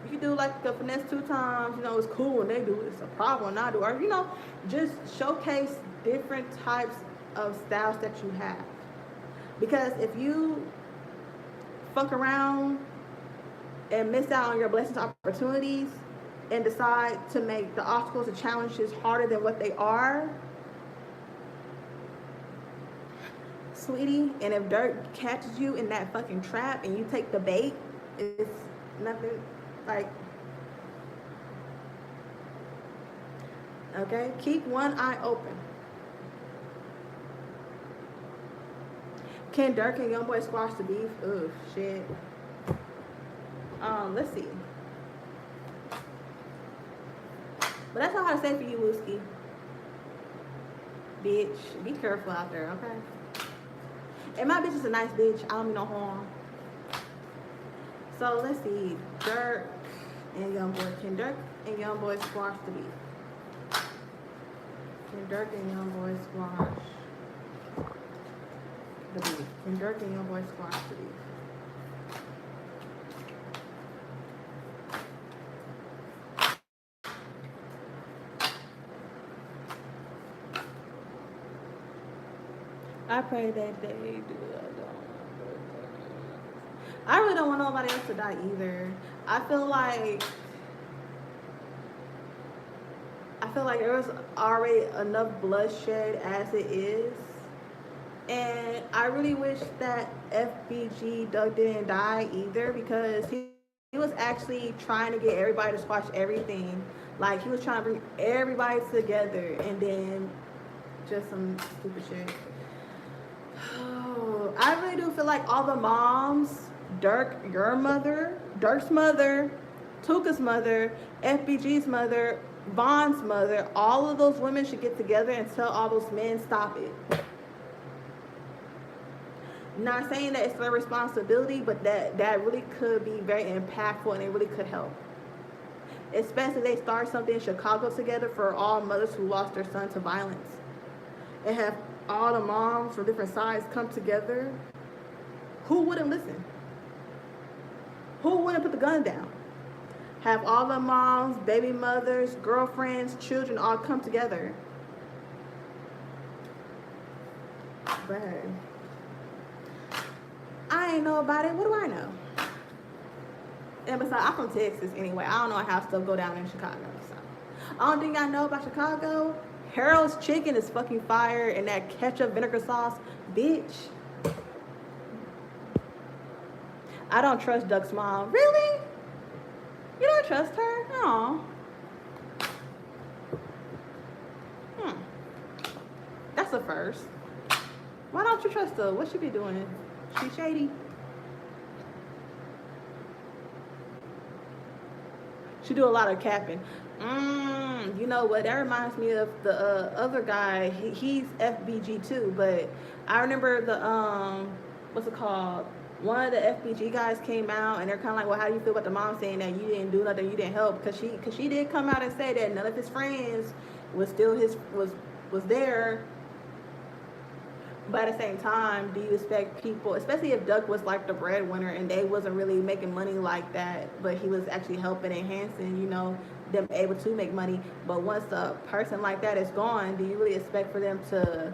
you can do like the finesse 2 times. You know, it's cool when they do it. It's a problem when I do. Or, you know, just showcase different types of styles that you have. Because if you fuck around and miss out on your blessings opportunities and decide to make the obstacles and challenges harder than what they are, sweetie, and if Dirk catches you in that fucking trap and you take the bait, it's nothing like, okay, keep one eye open. Can Dirk and Youngboy squash the beef? Ugh, shit. Let's see. But that's all I say for you, Wooski. Bitch, be careful out there, okay? And my bitch is a nice bitch. I don't mean no harm. So let's see. Dirk and Youngboy. Can Dirk and Youngboy squash the beef? Can Dirk and Youngboy squash the beef? Can Dirk and Youngboy squash the beef? I pray that they do. I really don't want nobody else to die either. I feel like there was already enough bloodshed as it is. And I really wish that FBG Doug didn't die either, because he was actually trying to get everybody to squash everything. Like, he was trying to bring everybody together, and then just some stupid shit. Oh, I really do feel like all the moms, Dirk, your mother, Dirk's mother, Tuka's mother, FBG's mother, Von's mother, all of those women should get together and tell all those men, stop it. Not saying that it's their responsibility, but that really could be very impactful and it really could help. Especially if they start something in Chicago together for all mothers who lost their son to violence. And have all the moms from different sides come together. Who wouldn't listen? Who wouldn't put the gun down? Have all the moms, baby mothers, girlfriends, children all come together. But I ain't know about it. What do I know? And besides, I'm from Texas anyway. I don't know how stuff go down in Chicago. So, only thing I know about Chicago, Harold's chicken is fucking fire, and that ketchup vinegar sauce, bitch. I don't trust Duck's mom. Really? You don't trust her? No. That's a first. Why don't you trust her? What she be doing? She shady. She do a lot of capping. You know what? That reminds me of the other guy. He's FBG too, but I remember the what's it called? One of the FBG guys came out and they're kind of like, well, how do you feel about the mom saying that you didn't do nothing, you didn't help? Because she did come out and say that none of his friends was still was there. But at the same time, do you expect people, especially if Doug was like the breadwinner and they wasn't really making money like that, but he was actually helping, enhancing, you know, them able to make money. But once a person like that is gone, do you really expect for them to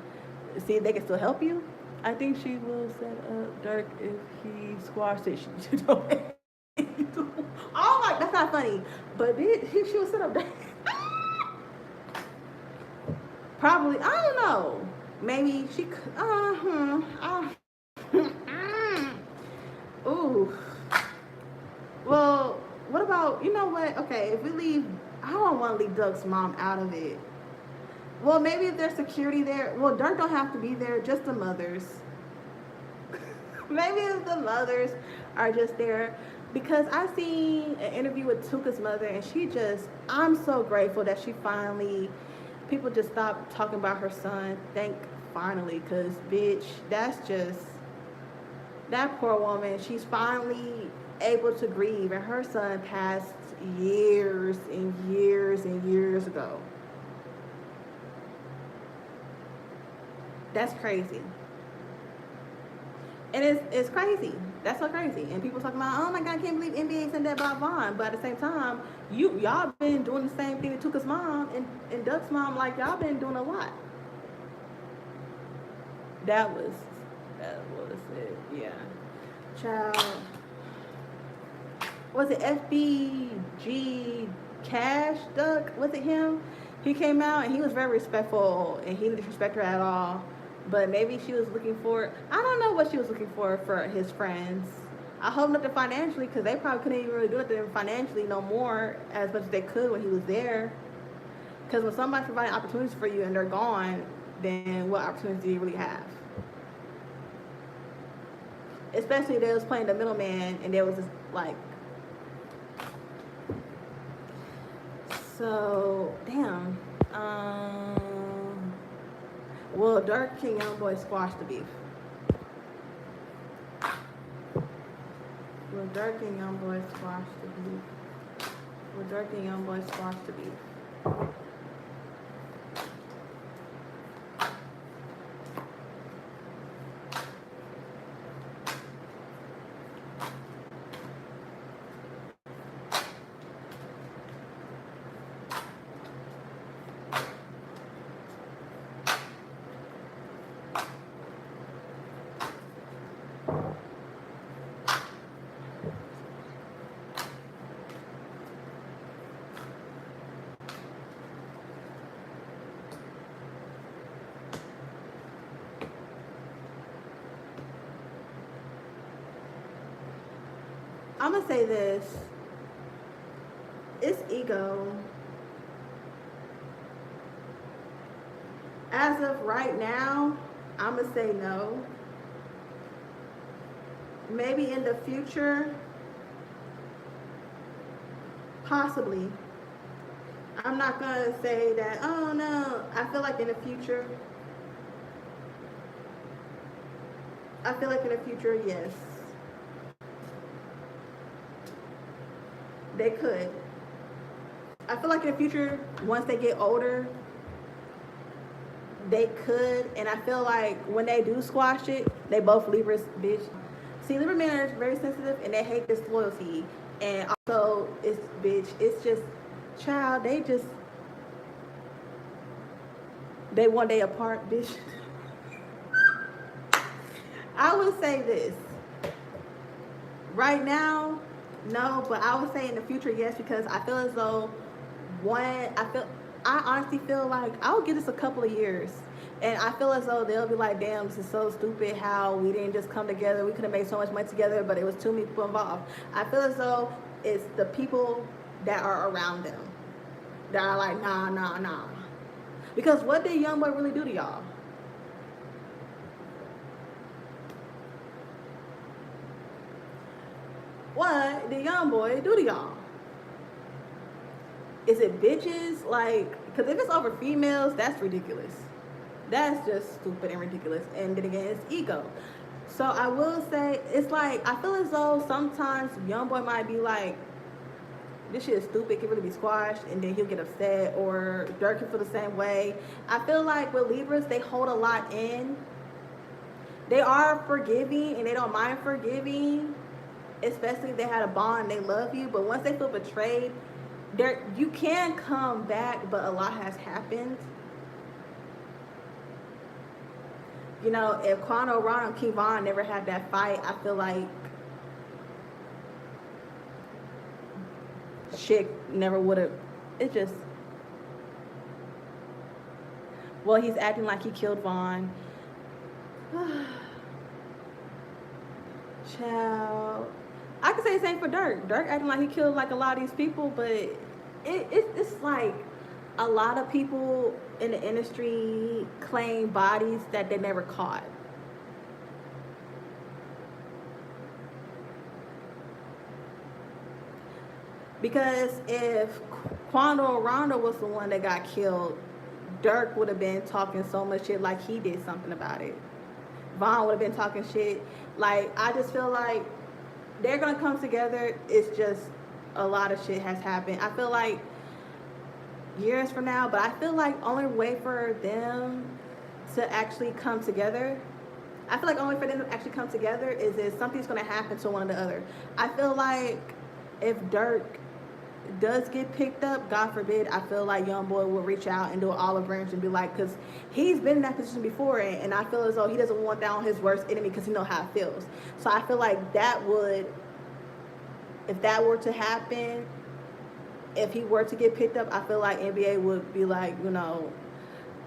see if they can still help you? I think she will set up Dirk if he squashed it. She don't. Oh my, that's not funny. But she will set up Dirk. Probably, I don't know. Maybe she could. Ooh. Well, what about, you know what? Okay, if we leave, I don't want to leave Doug's mom out of it. Well, maybe if there's security there. Well, Dirk don't have to be there, just the mothers. Maybe if the mothers are just there. Because I seen an interview with Tuka's mother, and I'm so grateful that she finally, people just stopped talking about her son. Finally, because bitch, that poor woman, she's finally able to grieve, and her son passed years and years and years ago. That's crazy. And it's crazy. That's so crazy. And people talking about, oh my God, I can't believe NBA sent that by Vaughn. But at the same time, y'all been doing the same thing to Tuka's mom and Duck's mom. Like, y'all been doing a lot. That was it. Yeah. Child. Was it FBG Cash Duck? Was it him? He came out and he was very respectful and he didn't disrespect her at all. But maybe she was looking for, I don't know what she was looking for his friends. I hope nothing financially, because they probably couldn't even really do it financially no more as much as they could when he was there. Because when somebody's providing opportunities for you and they're gone, then what opportunities do you really have? Especially if they was playing the middleman and there was just like, so damn. Well, Dark King Youngboy squashed the beef. Will Dark King Youngboy squash the beef? Will Dark King Youngboy squash the beef? I'm gonna say this. It's ego. As of right now, I'm gonna say no. Maybe in the future, possibly. I'm not gonna say that, oh no. I feel like in the future, yes. They could. I feel like in the future, once they get older, they could. And I feel like when they do squash it, they both Libras, bitch. See, Libra men are very sensitive and they hate disloyalty. And also, it's bitch. It's just, child. They one day apart, bitch. I would say this. Right now, no, but I would say in the future, yes, because I feel as though I honestly feel like I'll give this a couple of years. And I feel as though they'll be like, damn, this is so stupid how we didn't just come together. We could have made so much money together, but it was too many people involved. I feel as though it's the people that are around them that are like, nah. Because what did Youngboy really do to y'all? What did Youngboy do to y'all? Is it bitches? Like, because if it's over females, that's ridiculous. That's just stupid and ridiculous. And then again, it's ego. So I will say, it's like, I feel as though sometimes Youngboy might be like, this shit is stupid, it can really be squashed, and then he'll get upset, or Durk can feel the same way. I feel like with Libras, they hold a lot in. They are forgiving, and they don't mind forgiving, especially if they had a bond, they love you. But once they feel betrayed, you can come back, but a lot has happened. You know, if Quando, Ron, and Kevon never had that fight, I feel like shit never would have. It just, well, he's acting like he killed Vaughn. Child, I can say the same for Durk. Durk acting like he killed like a lot of these people, but it's like a lot of people in the industry claim bodies that they never caught. Because if Quando Rondo was the one that got killed, Durk would have been talking so much shit like he did something about it. Vaughn would have been talking shit. Like, I just feel like they're going to come together. It's just a lot of shit has happened. I feel like years from now, but I feel like only way for them to actually come together. I feel like only for them to actually come together is if something's gonna happen to one or the other. I feel like if Dirk does get picked up, God forbid, I feel like YoungBoy will reach out and do an olive branch and be like, because he's been in that position before, and I feel as though he doesn't want that on his worst enemy because he knows how it feels. So I feel like that would, if that were to happen, if he were to get picked up, I feel like NBA would be like,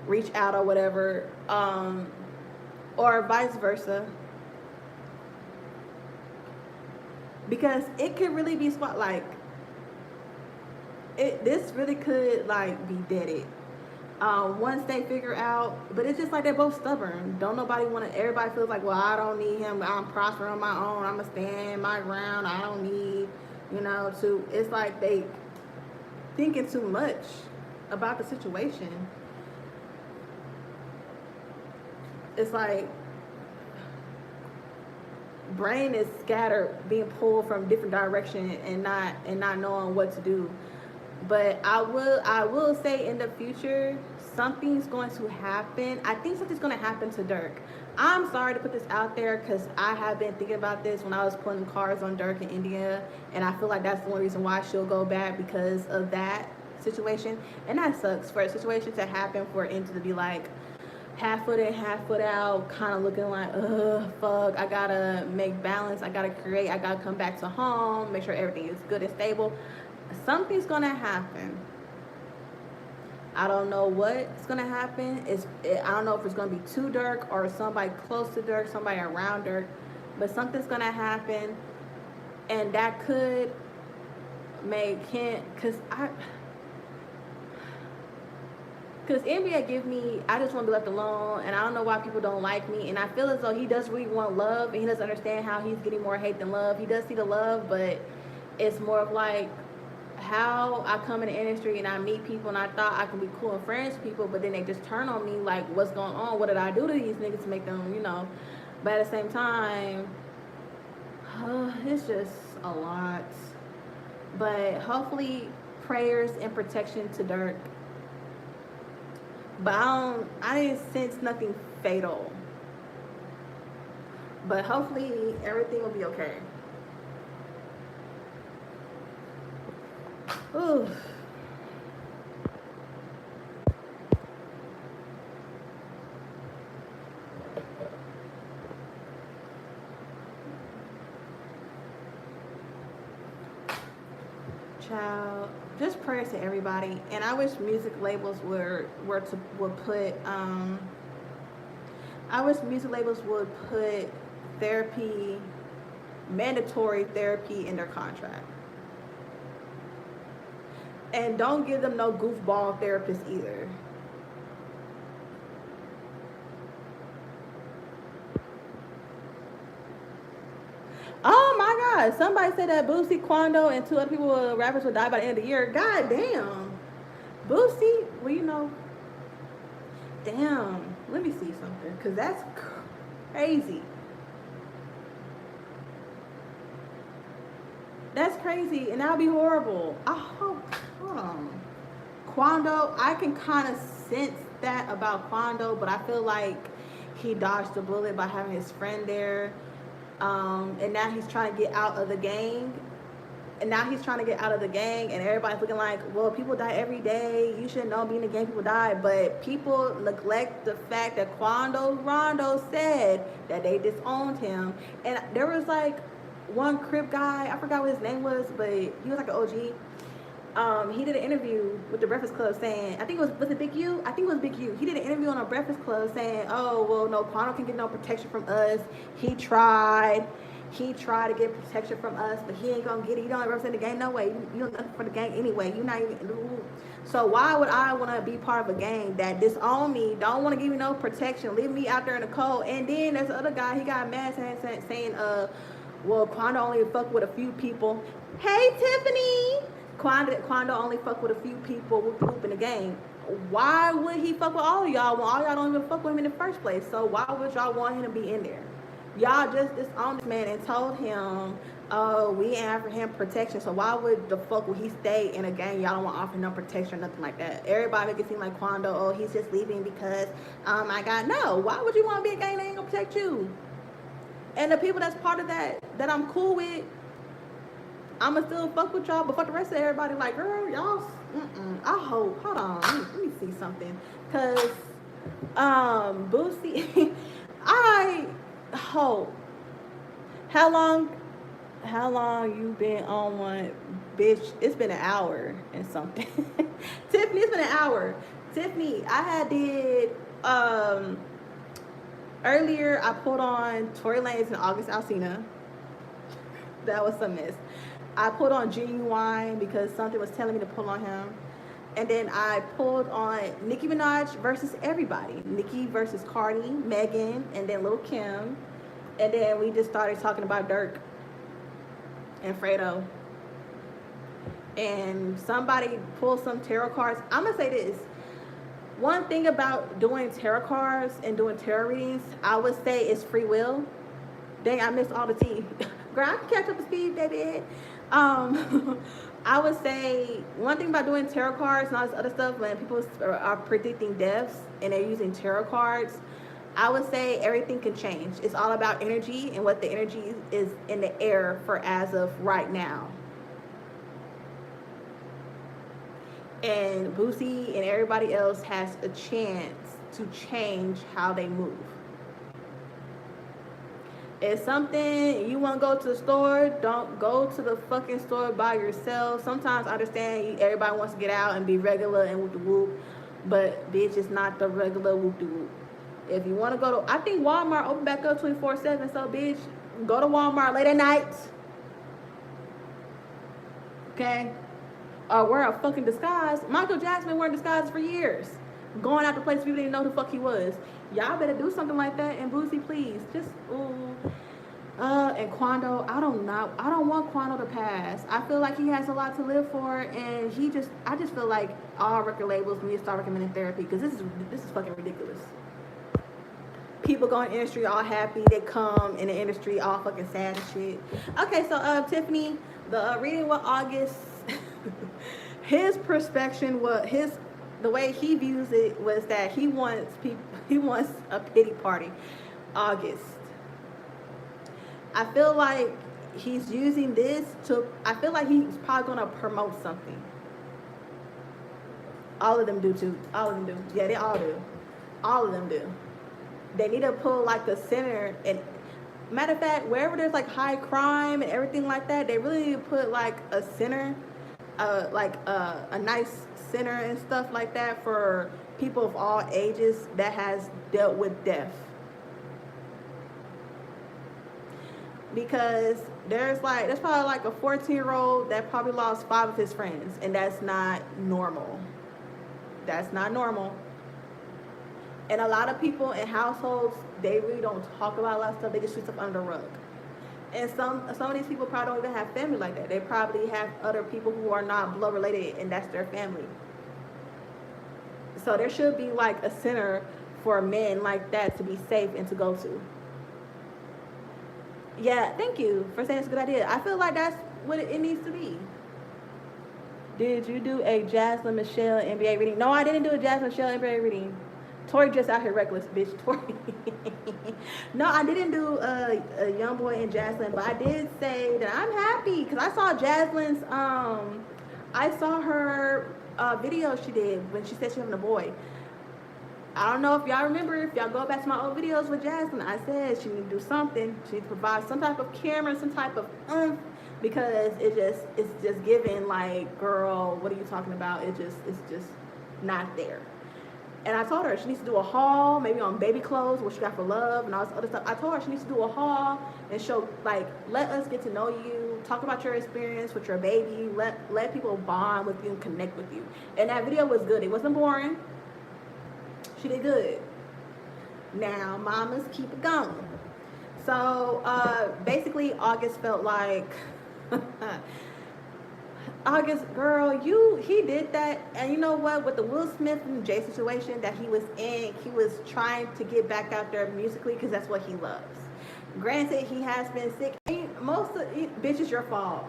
reach out or whatever, or vice versa. Because it could really be like, this really could like be deaded. Once they figure out, but it's just like they're both stubborn. Don't nobody want to, everybody feels like, well, I don't need him. I'm prospering on my own. I'm going to stand my ground. I don't need, it's like they thinking too much about the situation. It's like brain is scattered, being pulled from different directions and not knowing what to do. But I will say in the future, something's going to happen. I think something's going to happen to Dirk. I'm sorry to put this out there because I have been thinking about this when I was putting cards on Dirk in India, and I feel like that's the only reason why she'll go back, because of that situation. And that sucks for a situation to happen, for it to be like half foot in, half foot out, kind of looking like, fuck, I gotta make balance, I gotta create, I gotta come back to home, make sure everything is good and stable. Something's gonna happen. I don't know what's gonna happen. I don't know if it's gonna be to Dirk or somebody close to Dirk, somebody around Dirk, but something's gonna happen, and that could make him, because NBA give me, I just want to be left alone, and I don't know why people don't like me, and I feel as though he does really want love, and he doesn't understand how he's getting more hate than love. He does see the love, but it's more of like how I come in the industry and I meet people and I thought I can be cool and friends with people, but then they just turn on me like, what's going on? What did I do to these niggas to make them, But at the same time, it's just a lot. But hopefully, prayers and protection to Dirk. But I didn't sense nothing fatal. But hopefully everything will be okay. Ooh. Child, just prayers to everybody, and I wish music labels would put I wish music labels would put therapy, mandatory therapy, in their contract. And don't give them no goofball therapist either. Oh my God! Somebody said that Boosie, Quando, and 2 other people, rappers, would die by the end of the year. God damn, Boosie. Well, damn. Let me see something, cause that's crazy. That's crazy, and that'll be horrible. I hope. Quando, I can kind of sense that about Quando, but I feel like he dodged the bullet by having his friend there. And now he's trying to get out of the gang. And everybody's looking like, well, people die every day. You should know, being in the gang, people die. But people neglect the fact that Rondo said that they disowned him. And there was like one Crip guy, I forgot what his name was, but he was like an OG. He did an interview with the Breakfast Club saying, I think it was it Big U? I think it was Big U. He did an interview on a Breakfast Club saying, oh, well, no, Quando can get no protection from us. He tried to get protection from us, but he ain't gonna get it. You don't represent the gang, no way. You don't nothing for the gang anyway. You're not even. So why would I want to be part of a gang that disown me, don't want to give me no protection, leave me out there in the cold? And then there's the other guy, he got mad saying, well, Quando only fuck with a few people. Hey, Tiffany. Quando only fuck with a few people whoop in the game. Why would he fuck with all of y'all when all y'all don't even fuck with him in the first place? So why would y'all want him to be in there? Y'all just disowned this man and told him oh, we ain't offer him protection, so why would the fuck would he stay in a gang? Y'all don't want to offer him protection or nothing like that. Everybody make it seem like Quando, oh, he's just leaving because, I got, no, why would you want to be a gang that ain't gonna protect you? And the people that's part of that I'm cool with, I'ma still fuck with y'all, but fuck the rest of everybody. Like, girl, y'all, I hope, hold on, let me see something. Cause, Boosie, I hope, how long you been on one, bitch? It's been an hour and something. Tiffany, it's been an hour. Tiffany, I had did, earlier I put on Tory Lanez and August Alsina. That was some mess. I put on Genuine because something was telling me to pull on him. And then I pulled on Nicki Minaj versus everybody. Nicki versus Cardi, Megan, and then Lil' Kim. And then we just started talking about Dirk and Fredo. And somebody pulled some tarot cards. I'm going to say this. One thing about doing tarot cards and doing tarot readings, I would say is free will. Dang, I missed all the tea. Girl, I can catch up to speed, baby. I would say one thing about doing tarot cards and all this other stuff, when people are predicting deaths and they're using tarot cards, I would say everything can change. It's all about energy and what the energy is in the air for as of right now. And Boosie and everybody else has a chance to change how they move. If something you want to go to the store, don't go to the fucking store by yourself. Sometimes I understand everybody wants to get out and be regular and whoop the whoop, but bitch, it's not the regular whoop the whoop. If you want to go to, I think Walmart open back up 24/7, so bitch, go to Walmart late at night. Okay? Or wear a fucking disguise. Michael Jackson been wearing disguises for years. Going out to places people didn't know who the fuck he was. Y'all better do something like that. And Boosie, please, just and Quando, I don't want Quando to pass. I feel like he has a lot to live for, and I just feel like all record labels need to start recommending therapy, because this is fucking ridiculous. People go in the industry all happy, they come in the industry all fucking sad and shit. Okay, so Tiffany, the reading with August, his perspective was the way he views it was that he wants a pity party. August. I feel like he's using this I feel like he's probably gonna promote something. All of them do too. All of them do. Yeah, they all do. All of them do. They need to pull like the center, and matter of fact, wherever there's like high crime and everything like that, they really need to put like a center, like a nice center and stuff like that for people of all ages that has dealt with death. Because there's probably like a 14-year-old that probably lost 5 of his friends, and that's not normal. That's not normal. And a lot of people in households, they really don't talk about a lot of stuff. They just sweep stuff under the rug. And some of these people probably don't even have family like that. They probably have other people who are not blood related, and that's their family. So there should be like a center for men like that to be safe and to go to. Yeah, thank you for saying it's a good idea. I feel like that's what it needs to be. Did you do a Jasmine Michelle NBA reading? No, I didn't do a Jasmine Michelle NBA reading. Tori just out here reckless, bitch. Tori. No, I didn't do a YoungBoy and Jasmine, but I did say that I'm happy because I saw Jasmine's, I saw her video she did when she said she was having a boy. I don't know if y'all remember, if y'all go back to my old videos with Jasmine, I said she need to do something. She need to provide some type of camera, some type of because it's just giving like, girl, what are you talking about? It's just not there. And I told her she needs to do a haul, maybe on baby clothes, what she got for love and all this other stuff. I told her she needs to do a haul and show, like, let us get to know you, talk about your experience with your baby, let people bond with you and connect with you. And that video was good. It wasn't boring. She did good. Now, mamas, keep it going. So, basically, August felt like, August, girl, he did that. And you know what? With the Will Smith and Jay situation that he was in, he was trying to get back out there musically because that's what he loves. Granted, he has been sick. most of it, bitch, it's your fault.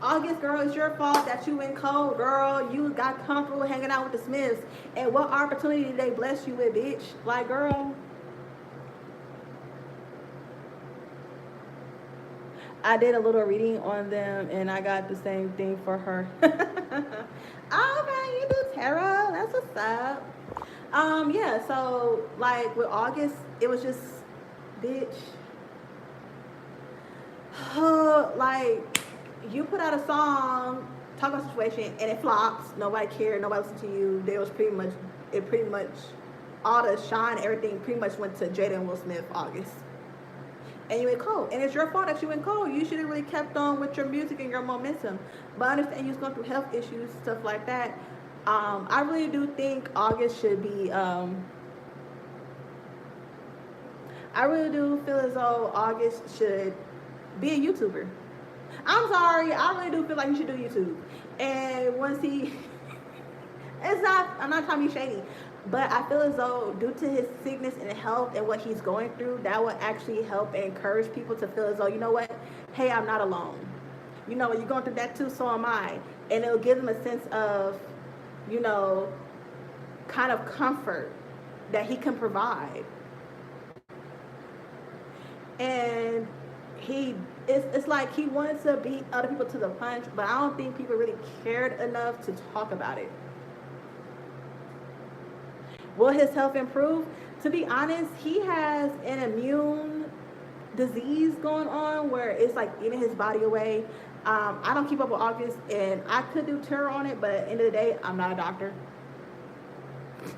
August, girl, it's your fault that you went cold, girl. You got comfortable hanging out with the Smiths. And what opportunity did they bless you with, bitch? Like, girl. I did a little reading on them, and I got the same thing for her. Okay, you do tarot. That's what's up. Yeah. So, like with August, it was just, bitch. Like, you put out a song, talk about a situation, and it flops. Nobody cared. Nobody listened to you. There was pretty much all the shine, everything pretty much went to Jada and Will Smith. August. And you went cold. And it's your fault that you went cold. You should have really kept on with your music and your momentum. But I understand you was going through health issues, stuff like that. I really do think August should be, I really do feel as though August should be a YouTuber. I'm sorry, I really do feel like he should do YouTube. And once he, I'm not trying to be shady, but I feel as though due to his sickness and health and what he's going through, that will actually help and encourage people to feel as though, you know what, hey, I'm not alone. You know, you're going through that too, so am I. And it'll give them a sense of, you know, kind of comfort that he can provide. And it's like he wanted to beat other people to the punch, but I don't think people really cared enough to talk about it. Will his health improve? To be honest, he has an immune disease going on where it's like eating his body away. I don't keep up with August, and I could do tarot on it, but at the end of the day, I'm not a doctor.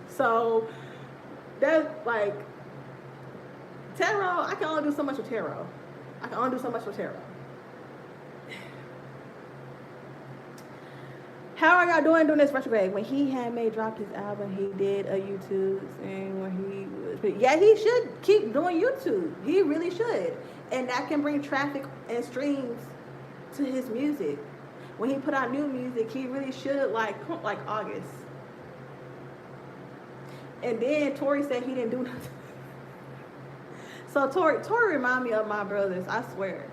So that's like tarot. I can only do so much with tarot. How are y'all doing during this retrograde? When he had dropped his album, he did a YouTube thing where he was, yeah, he should keep doing YouTube. He really should. And that can bring traffic and streams to his music. When he put out new music, he really should like August. And then Tory said he didn't do nothing. So Tory remind me of my brothers, I swear.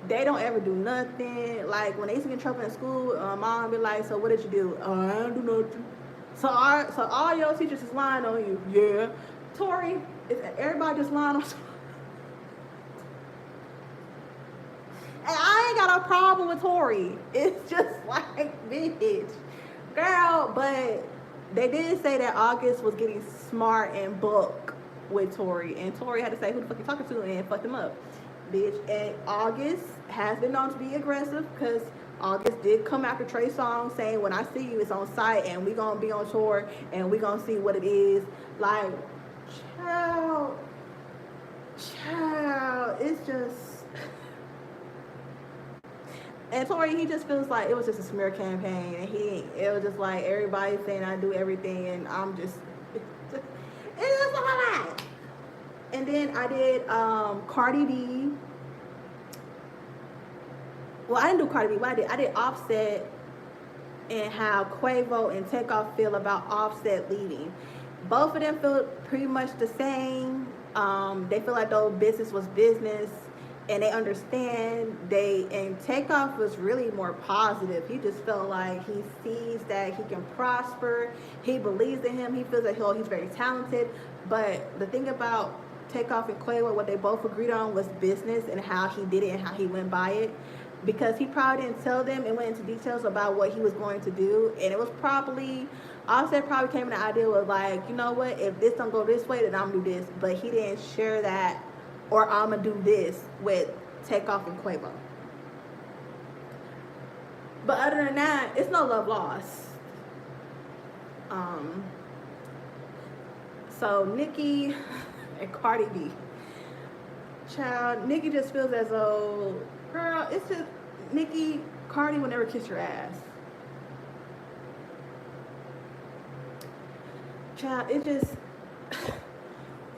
They don't ever do nothing. Like when they used to get in trouble in school, mom be like, so what did you do? I didn't do nothing. So all your teachers is lying on you. Yeah. Tory, is everybody just lying on? And I ain't got a problem with Tory. It's just like, bitch. Girl, but they did say that August was getting smart and book with Tory. And Tory had to say, who the fuck you talking to? And fucked him up. Bitch. And August has been known to be aggressive because August did come after Trey Songz saying, when I see you, it's on site and we gonna be on tour and we gonna see what it is. Like, child, it's just. And Tory, he just feels like it was just a smear campaign, and it was just like everybody saying I do everything, and I'm just, it's just a lot. And then I did Cardi B. Well, I didn't do Cardi B. What I did Offset and how Quavo and Takeoff feel about Offset leaving. Both of them feel pretty much the same. They feel like though business was business, and they understand. And Takeoff was really more positive. He just felt like he sees that he can prosper. He believes in him. He feels like he's very talented. But the thing about Takeoff and Quavo, what they both agreed on was business and how he did it and how he went by it. Because he probably didn't tell them and went into details about what he was going to do. And it was probably, Offset probably came in the idea of like, you know what, if this don't go this way, then I'm gonna do this. But he didn't share that, or I'm gonna do this with Takeoff and Quavo. But other than that, it's no love lost. So Nicki and Cardi B. Child, Nicki just feels as though, girl, it's just, Nicki, Cardi will never kiss your ass. Child, it just,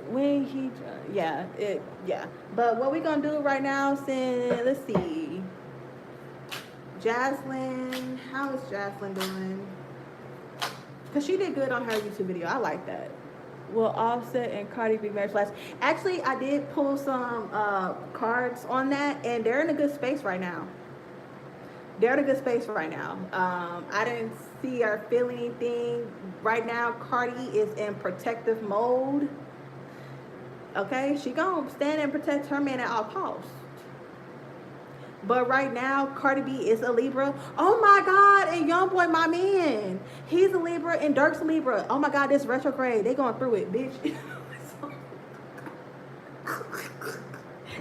when he, yeah. But what we gonna do right now, since, let's see, Jaslyn, how is Jaslyn doing? Because she did good on her YouTube video. I like that. Will Offset and Cardi B marriage last? Actually, I did pull some cards on that, and they're in a good space right now. They're in a good space right now. I didn't see or feel anything. Right now, Cardi is in protective mode. Okay, she gonna stand and protect her man at all costs. But right now, Cardi B is a Libra. Oh my God, and YoungBoy, my man, he's a Libra and Dirk's a Libra. Oh my God, this retrograde, they going through it, bitch.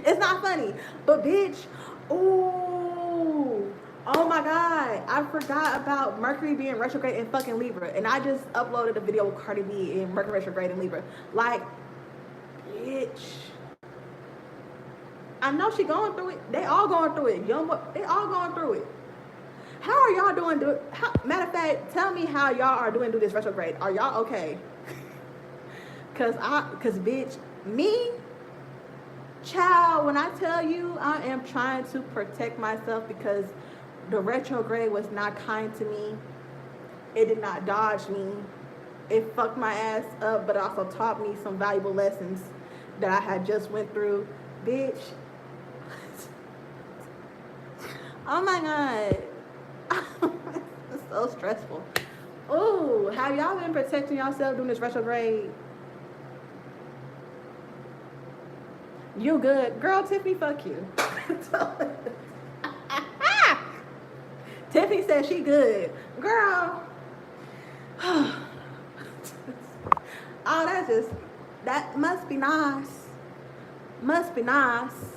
It's not funny, but bitch, ooh, oh my God, I forgot about Mercury being retrograde in fucking Libra, and I just uploaded a video with Cardi B in Mercury retrograde in Libra. Like, bitch. I know she going through it. They all going through it. YoungBoy, they all going through it. How are y'all doing? Matter of fact, tell me how y'all are doing through this retrograde. Are y'all okay? Cause bitch, me, child, when I tell you I am trying to protect myself because the retrograde was not kind to me. It did not dodge me. It fucked my ass up, but also taught me some valuable lessons that I had just went through. Bitch. Oh my God. It's so stressful. Ooh, have y'all been protecting yourself during this retrograde? You good. Girl, Tiffany, fuck you. Tiffany said she good. Girl. Oh, that must be nice. Must be nice.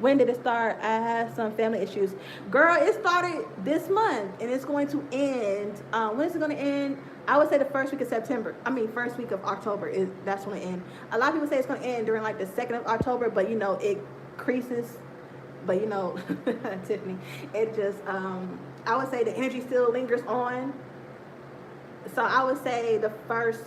When did it start? I had some family issues. Girl, it started this month and it's going to end. When is it going to end? I would say the first week of September. First week of October. That's when it ends. A lot of people say it's going to end during like the 2nd of October, but it creases. But Tiffany, it just, I would say the energy still lingers on. So I would say the first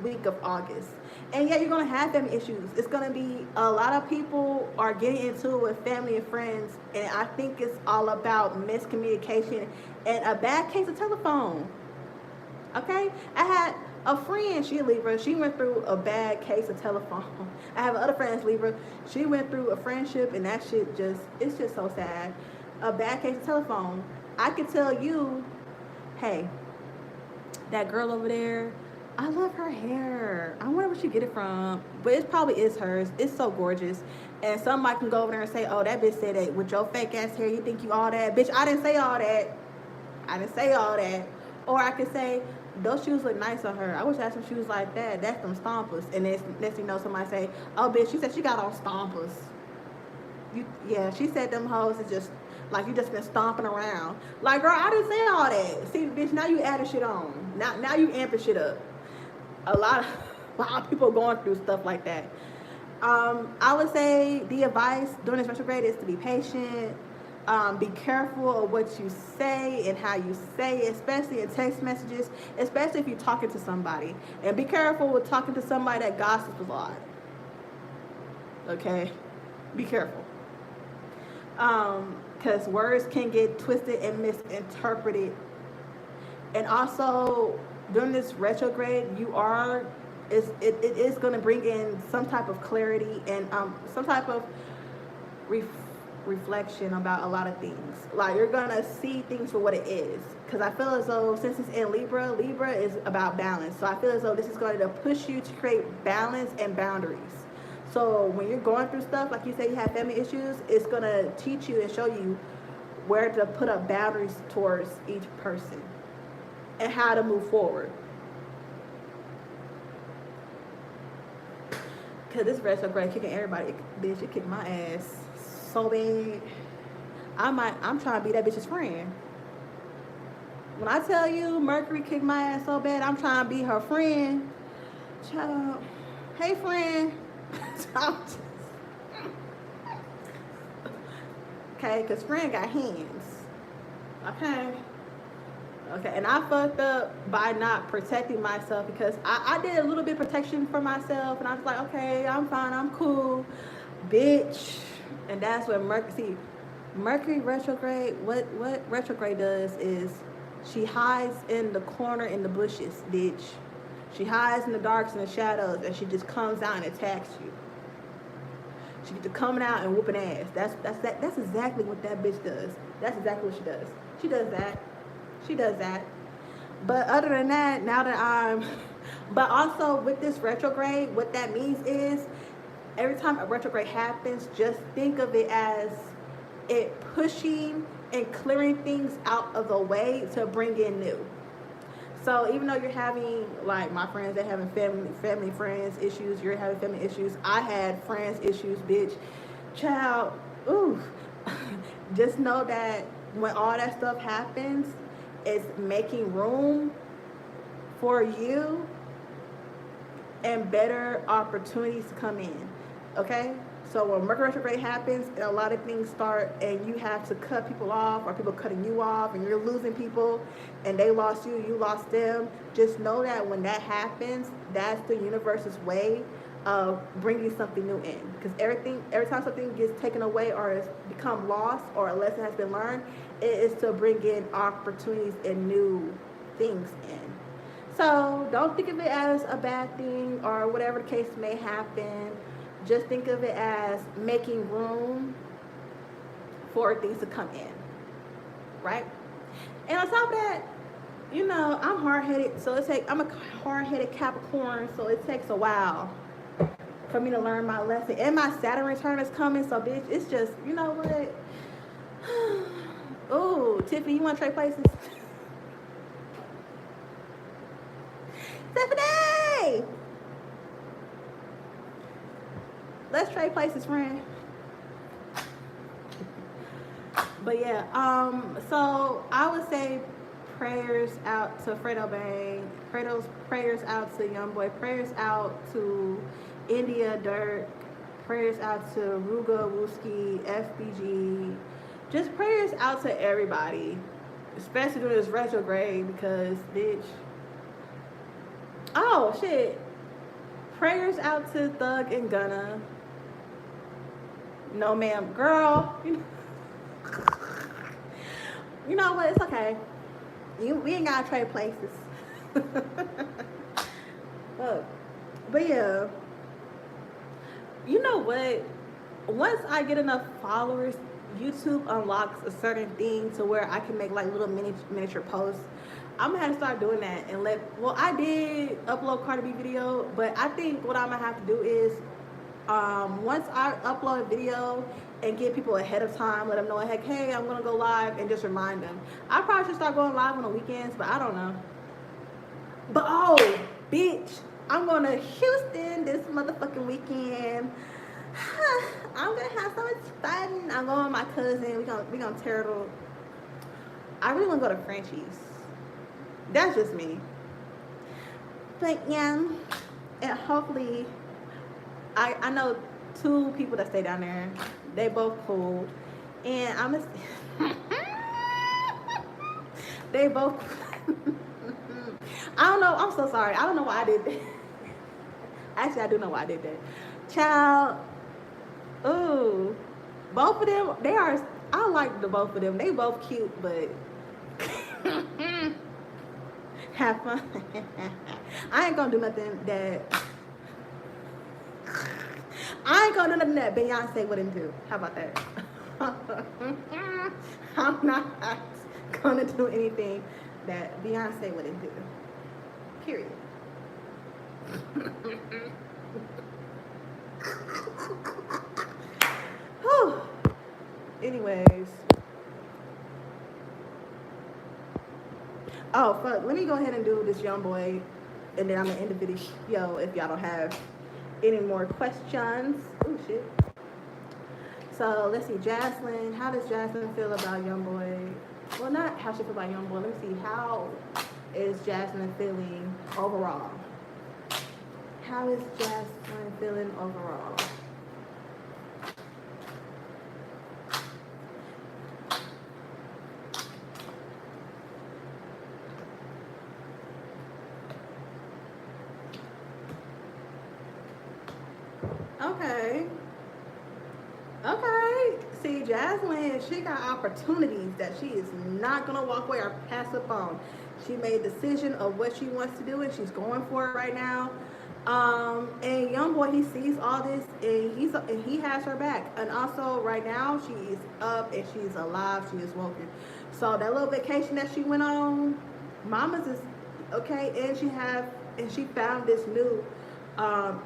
week of August. And yeah, you're going to have family issues. It's going to be, a lot of people are getting into it with family and friends. And I think it's all about miscommunication and a bad case of telephone. Okay? I had a friend, she a Libra. She went through a bad case of telephone. I have other friends, Libra. She went through a friendship and that shit it's just so sad. A bad case of telephone. I could tell you, hey, that girl over there, I love her hair. I wonder where she get it from. But it probably is hers. It's so gorgeous. And somebody can go over there and say, oh, that bitch said that with your fake ass hair, you think you all that. Bitch, I didn't say all that. I didn't say all that. Or I could say, those shoes look nice on her. I wish I had some shoes like that. That's them Stompers. And then next thing you know, somebody say, oh, bitch, she said she got on Stompers. Yeah, she said them hoes is just, like, you just been stomping around. Like, girl, I didn't say all that. See, bitch, now you adding shit on. Now you amping shit up. A lot of people going through stuff like that. I would say the advice during this retrograde is to be patient. Be careful of what you say and how you say it, especially in text messages, especially if you're talking to somebody. And be careful with talking to somebody that gossips a lot. Okay? Be careful. Because words can get twisted and misinterpreted. And also, during this retrograde, it is going to bring in some type of clarity and some type of reflection about a lot of things. Like, you're going to see things for what it is. Because I feel as though, since it's in Libra is about balance. So I feel as though this is going to push you to create balance and boundaries. So when you're going through stuff, like you say you have family issues, it's going to teach you and show you where to put up boundaries towards each person and how to move forward. Because this retrograde kicking everybody. Bitch, it kicked my ass so bad. I'm trying to be that bitch's friend. When I tell you Mercury kicked my ass so bad, I'm trying to be her friend. Child, hey friend. Okay, because friend got hands. Okay, and I fucked up by not protecting myself because I did a little bit of protection for myself, and I was like, okay, I'm fine, I'm cool, bitch. And that's what Mercury retrograde, what retrograde does is She hides in the corner in the bushes, bitch. She hides in the darks and the shadows, and she just comes out and attacks you. She gets to coming out and whooping ass. That's exactly what that bitch does. That's exactly what she does. She does that. She does that. But other than that, now that but also with this retrograde, what that means is every time a retrograde happens, just think of it as it pushing and clearing things out of the way to bring in new. So even though you're having, like my friends, they're having family friends issues, you're having family issues. I had friends issues, bitch. Child, ooh. Just know that when all that stuff happens, it's making room for you and better opportunities to come in. Okay? So when Mercury retrograde happens and a lot of things start and you have to cut people off or people cutting you off and you're losing people and they lost you, you lost them, just know that when that happens, that's the universe's way of bringing something new in. Because every time something gets taken away or has become lost or a lesson has been learned, it is to bring in opportunities and new things in. So don't think of it as a bad thing or whatever the case may happen. Just think of it as making room for things to come in, right? And on top of that, you know, I'm hard-headed, so I'm a hard-headed Capricorn, so it takes a while for me to learn my lesson. And my Saturn return is coming, so bitch, it's just, you know what? Ooh, Tiffany, you want to trade places? Stephanie! Let's trade places, friend. But yeah, so I would say prayers out to Fredo Bang, prayers out to Youngboy, prayers out to India Dirk, prayers out to Ruga Wooski, FBG, just prayers out to everybody, especially during this retrograde because, bitch. Oh, shit. Prayers out to Thug and Gunna. No, ma'am. Girl, you know what? It's okay. We ain't gotta trade places. But yeah. You know what? Once I get enough followers, YouTube unlocks a certain thing to where I can make like little miniature posts. I'm gonna have to start doing that and I did upload Cardi B video, but I think what I'm gonna have to do is once I upload a video and get people ahead of time, let them know, heck, hey, I'm gonna go live, and just remind them. I probably should start going live on the weekends, but I don't know. But oh, bitch, I'm going to Houston this motherfucking weekend. I'm gonna have so much fun. I'm going with my cousin. We gonna tear it up. I really wanna go to Frenchie's. That's just me. But yeah, and hopefully, I know 2 people that stay down there. They both cool, and they both. I don't know. I'm so sorry. I don't know why I did that. Actually, I do know why I did that. Child. Ooh, both of them. I like the both of them. They both cute, but have fun. I ain't gonna do nothing that. I ain't gonna do nothing that Beyonce wouldn't do. How about that? I'm not gonna do anything that Beyonce wouldn't do. Period. Whew. Anyways. Oh, fuck. Let me go ahead and do this Youngboy, and then I'm gonna end the video if y'all don't have any more questions. Oh shit. So let's see, Jaslyn. How does Jaslyn feel about Youngboy? Well, not how she feel about Youngboy. Let me see. How is Jaslyn feeling overall? How is Jaslyn feeling overall? Okay. See, Jaslyn saying? She got opportunities that she is not gonna walk away or pass up on. She made a decision of what she wants to do, and she's going for it right now. And YoungBoy, he sees all this, and he has her back. And also, right now, she is up and she's alive. She is woken. So that little vacation that she went on, Mama's is okay, and she found this new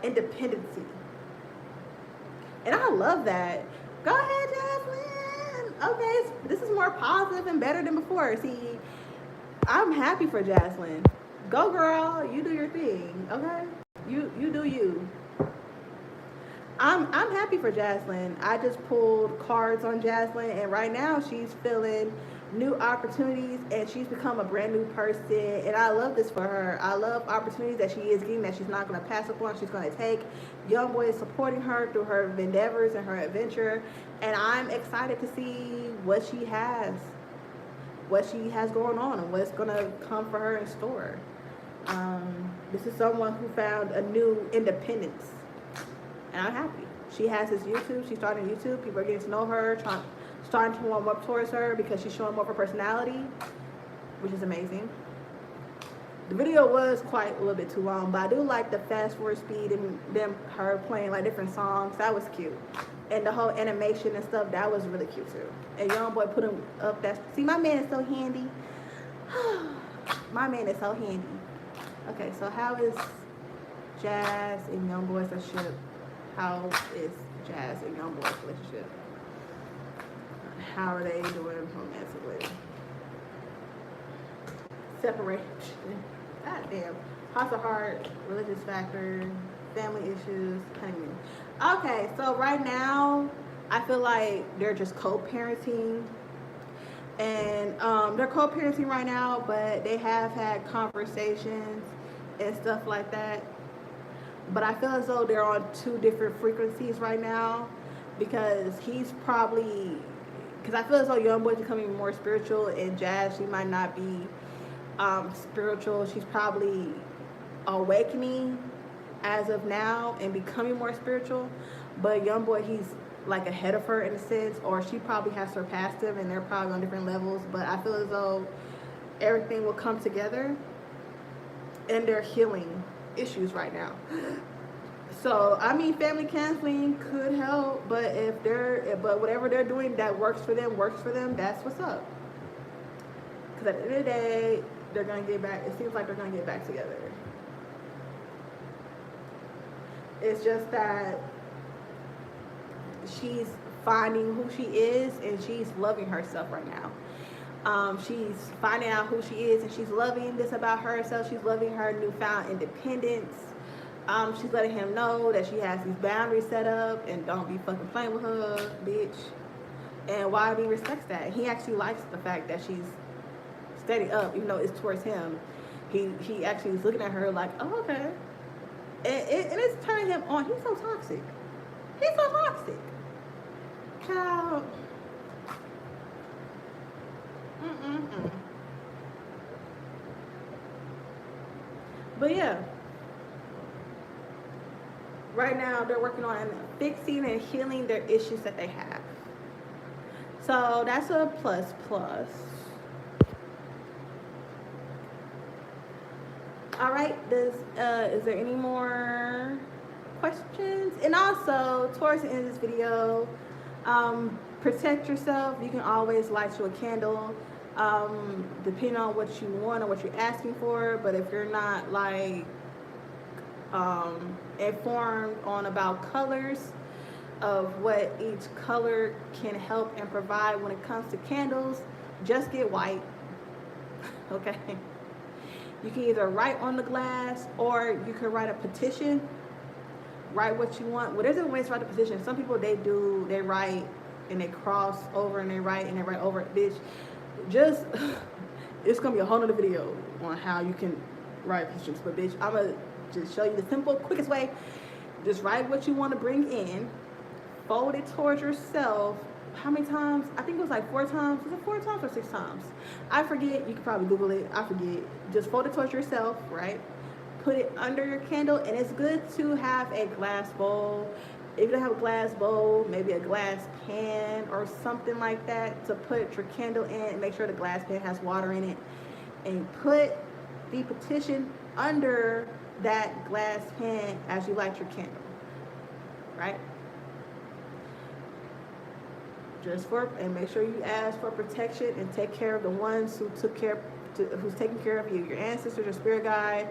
independency. And I love that. Go ahead, Jaslyn. Okay, this is more positive and better than before. See, I'm happy for Jaslyn. Go, girl. You do your thing. Okay, you do you. I'm happy for Jaslyn. I just pulled cards on Jaslyn, and right now she's feeling new opportunities, and she's become a brand new person, and I love this for her. I love opportunities that she is getting that she's not going to pass up on. She's going to take. YoungBoy is supporting her through her endeavors and her adventure, and I'm excited to see what she has going on and what's going to come for her in store. This is someone who found a new independence, and I'm happy. She has this YouTube. She's starting YouTube. People are getting to know her, starting to warm up towards her because she's showing more of her personality, which is amazing. The video was quite a little bit too long, but I do like the fast forward speed and her playing like different songs. That was cute. And the whole animation and stuff, that was really cute too. And YoungBoy put him up. See, my man is so handy. My man is so handy. Okay, so how is Jazz and YoungBoy's relationship? How is Jazz and YoungBoy's relationship? How are they doing romantically? Separation. God damn. House of Heart, religious factor, family issues, honeymoon. Okay, so right now, I feel like they're just co-parenting. And they're co-parenting right now, but they have had conversations and stuff like that. But I feel as though they're on two different frequencies right now, because he's probably... Because I feel as though YoungBoy's becoming more spiritual, and Jazz, she might not be spiritual. She's probably awakening as of now and becoming more spiritual. But YoungBoy, he's like ahead of her in a sense, or she probably has surpassed him, and they're probably on different levels. But I feel as though everything will come together, and they're healing issues right now. So, I mean, family counseling could help, but but whatever they're doing that works for them, that's what's up. Because at the end of the day, they're going to get back, it seems like they're going to get back together. It's just that she's finding who she is, and she's loving herself right now. She's finding out who she is, and she's loving this about herself. She's loving her newfound independence. She's letting him know that she has these boundaries set up, and don't be fucking playing with her, bitch. And YB respects that. He actually likes the fact that she's steady up, even though it's towards him. He actually is looking at her like, oh, okay. And it's turning him on. He's so toxic. He's so toxic. Child. But yeah. Right now, they're working on fixing and healing their issues that they have. So that's a plus. All right, is there any more questions? And also, towards the end of this video, protect yourself. You can always light you a candle, depending on what you want or what you're asking for. But if you're not like informed on about colors of what each color can help and provide when it comes to candles, just get white. Okay, you can either write on the glass, or you can write a petition. Write what you want. Well, there's different ways to write a petition. Some people, they write and they cross over and they write over. Bitch, just it's gonna be a whole nother video on how you can write petitions. But bitch, I'm gonna just show you the simple, quickest way. Just write what you want to bring in, fold it towards yourself. How many times? I think it was like 4 times. Was it 4 times or 6 times? I forget. You can probably Google it. I forget. Just fold it towards yourself, right? Put it under your candle, and it's good to have a glass bowl if you don't have a glass bowl, maybe a glass pan or something like that to put your candle in, and make sure the glass pan has water in it, and put the petition under that glass pan as you light your candle, right? And make sure you ask for protection and take care of the ones who's taking care of you, your ancestors, your spirit guide,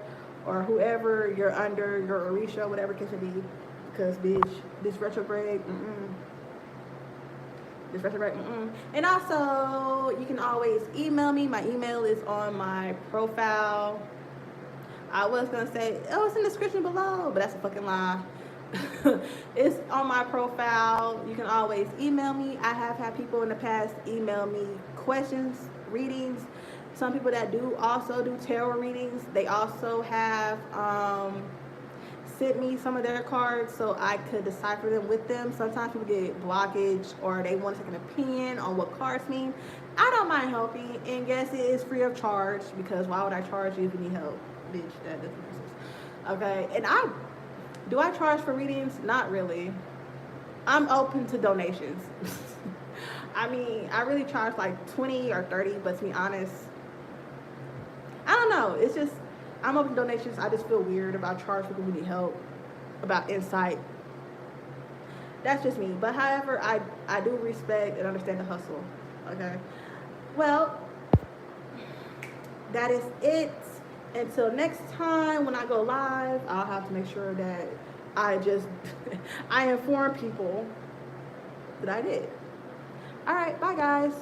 or whoever you're under, your Orisha, whatever it can be. Because bitch, this retrograde. And also, you can always email me. My email is on my profile. I was gonna say, oh, it's in the description below, but that's a fucking lie. It's on my profile. You can always email me. I have had people in the past email me questions, readings. Some people that do also do tarot readings, they also have sent me some of their cards so I could decipher them with them. Sometimes people get blockage or they want to take an opinion on what cards mean. I don't mind helping, and yes, it is free of charge, because why would I charge you if you need help? Bitch, that doesn't make sense. Okay, and do I charge for readings? Not really. I'm open to donations. I mean, I really charge like 20 or 30, but to be honest, I don't know. It's just, I'm open to donations. I just feel weird about charging people who need help, about insight. That's just me. But however, I do respect and understand the hustle. Okay. Well, that is it. Until next time when I go live, I'll have to make sure that I inform people that I did. All right, bye guys.